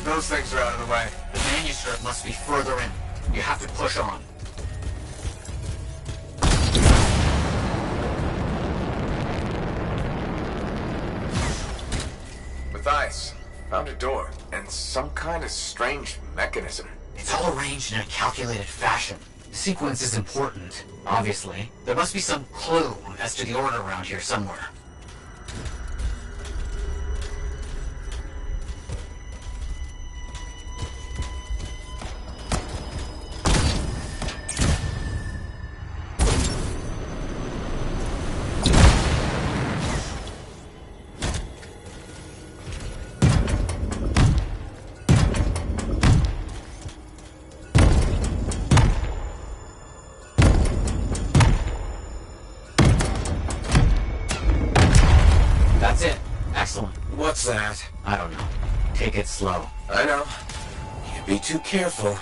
S8: Those things are out of the way.
S20: The manuscript must be further in. You have to push on.
S8: Matthias, found a door, and some kind of strange mechanism.
S20: It's all arranged in a calculated fashion. The sequence is important, obviously. There must be some clue as to the order around here somewhere.
S8: What's that?
S20: I don't know. Take it slow.
S8: I know. Can't be too careful.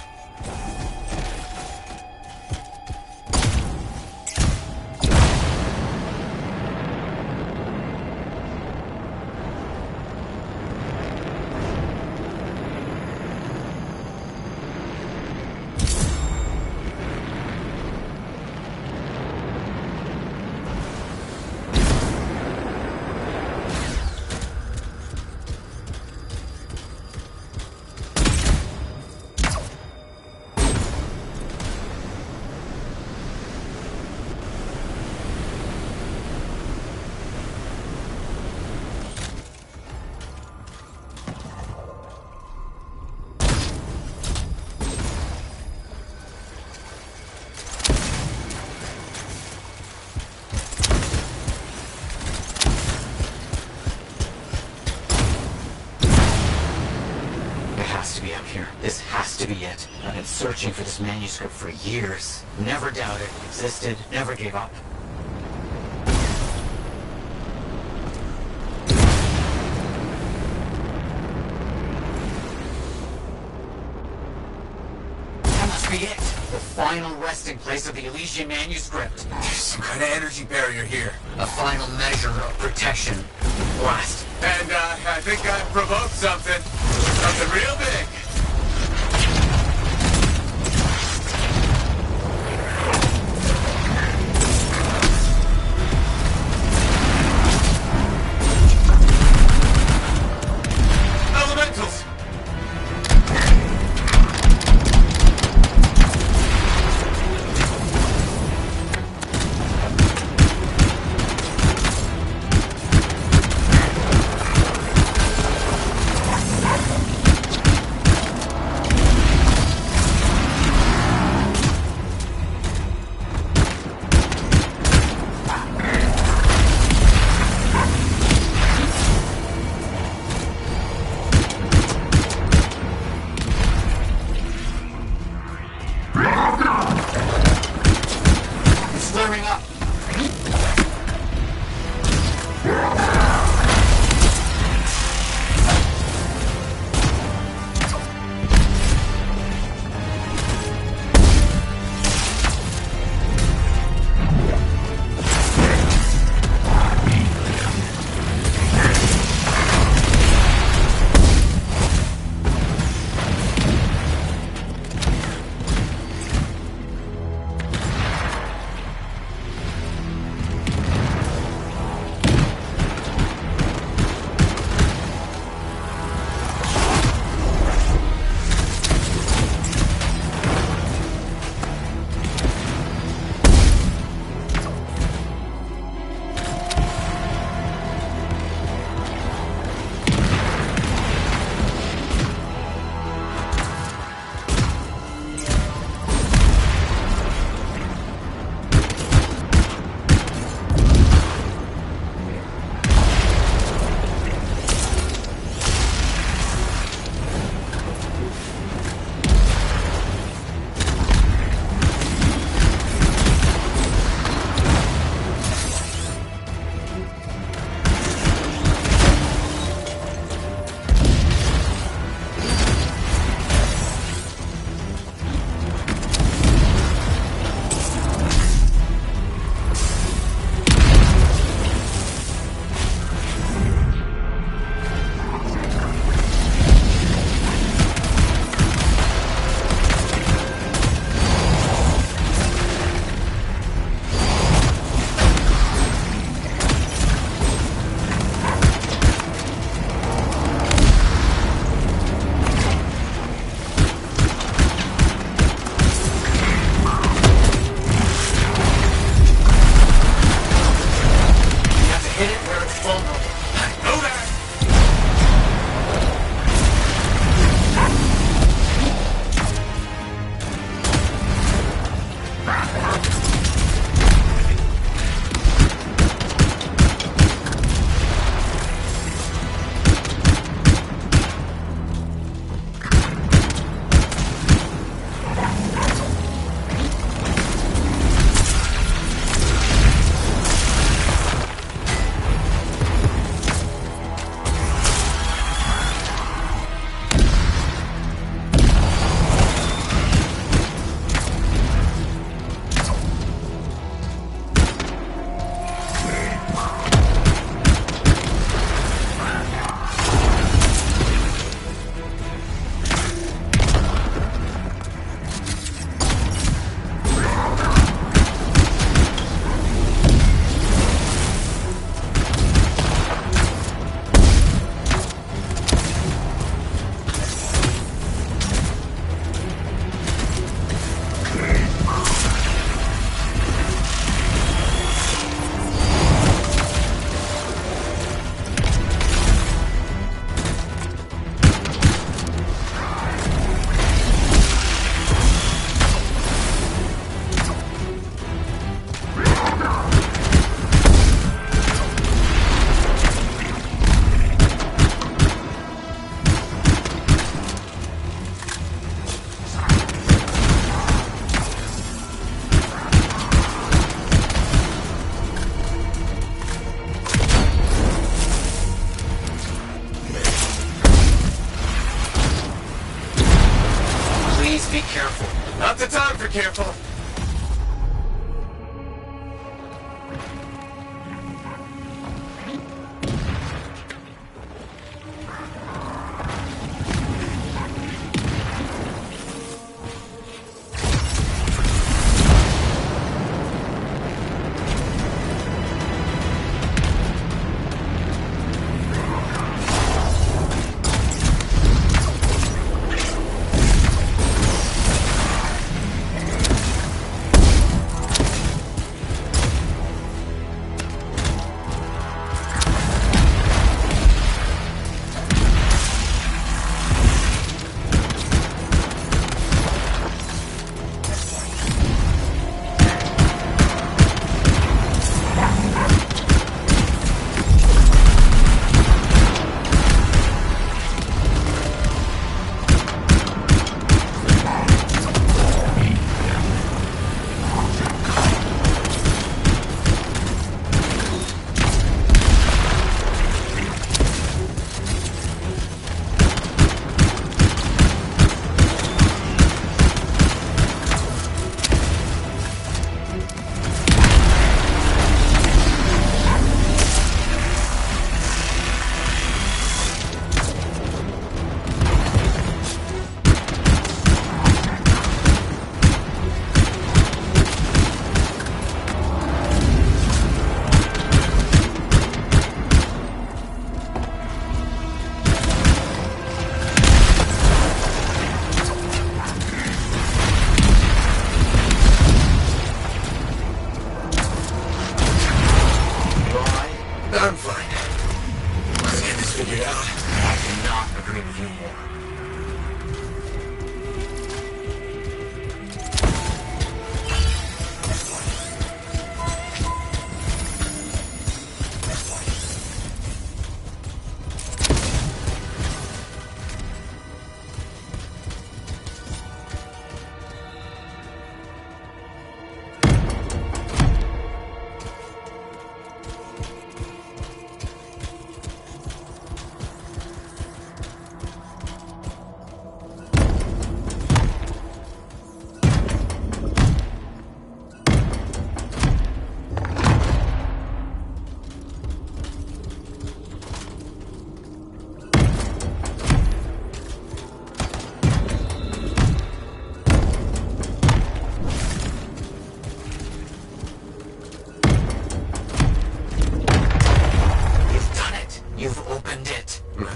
S20: This has to be it. I've been searching for this manuscript for years. Never doubted it existed, never gave up. That must be it. The final resting place of the Elysian manuscript.
S8: There's some kind of energy barrier here.
S20: A final measure of protection. Blast.
S8: And, I think I've provoked something. Something real big. Elementals! Be careful. Not the time for careful.
S9: I'm fine. Let's get this figured out.
S20: I cannot agree with you more.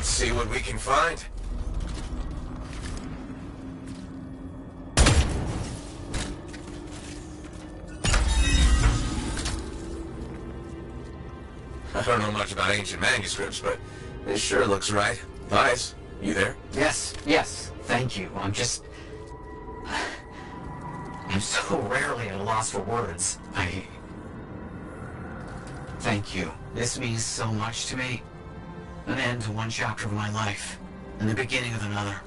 S9: See what we can find. I don't know much about ancient manuscripts, but this sure looks right. Eyes, you there?
S20: Yes, thank you. I'm so rarely at a loss for words. Thank you. This means so much to me. An end to one chapter of my life, and the beginning of another.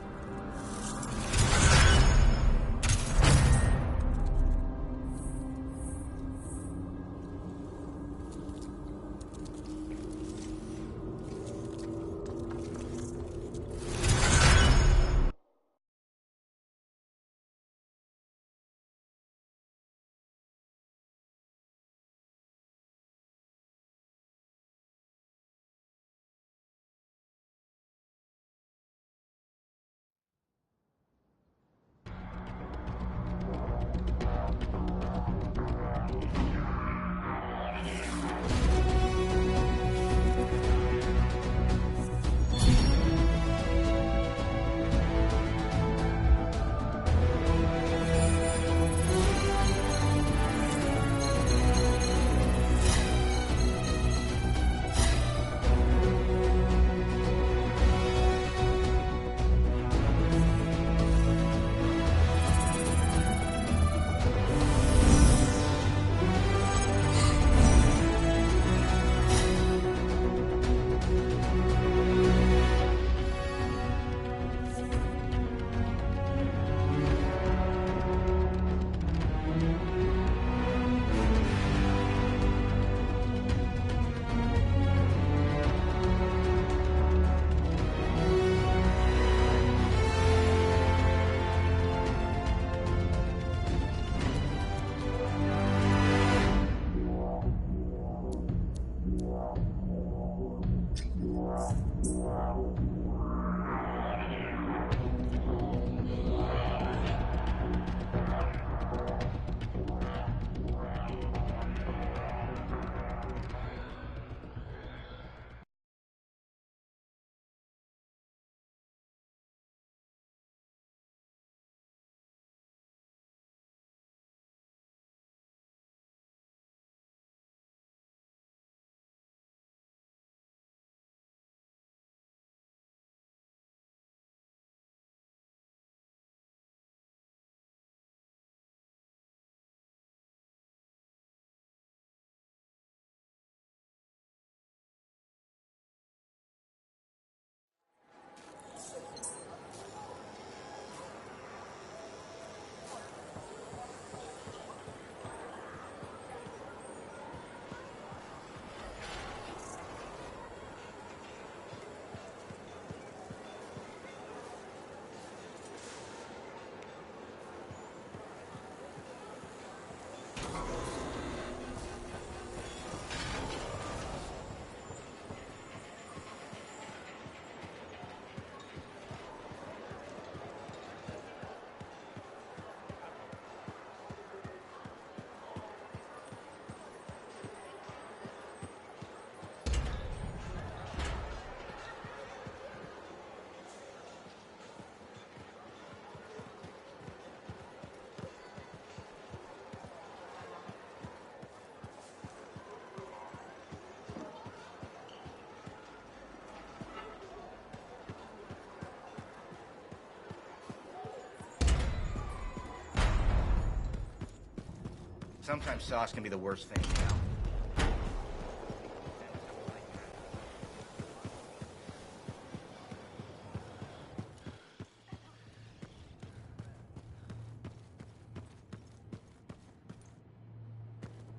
S11: Sometimes sauce can be the worst thing, you know?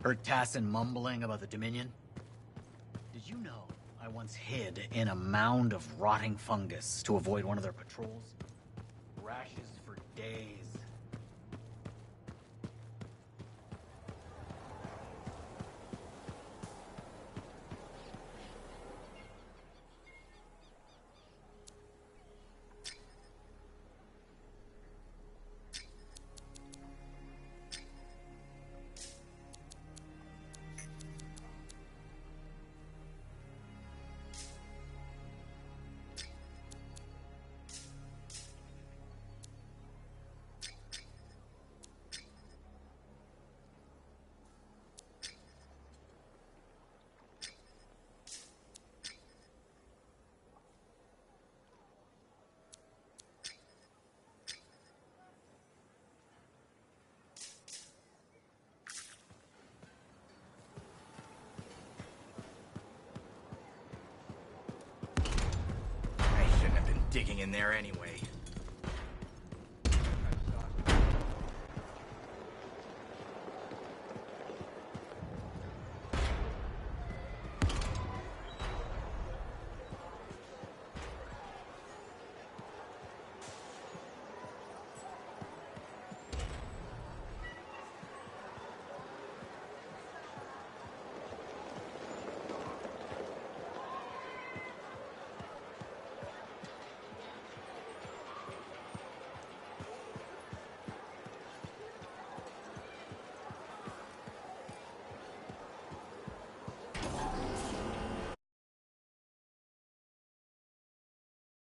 S20: Heard Tassin mumbling about the Dominion? Did you know I once hid in a mound of rotting fungus to avoid one of their patrols? Rashes for days.
S11: I shouldn't have been digging in there anyway.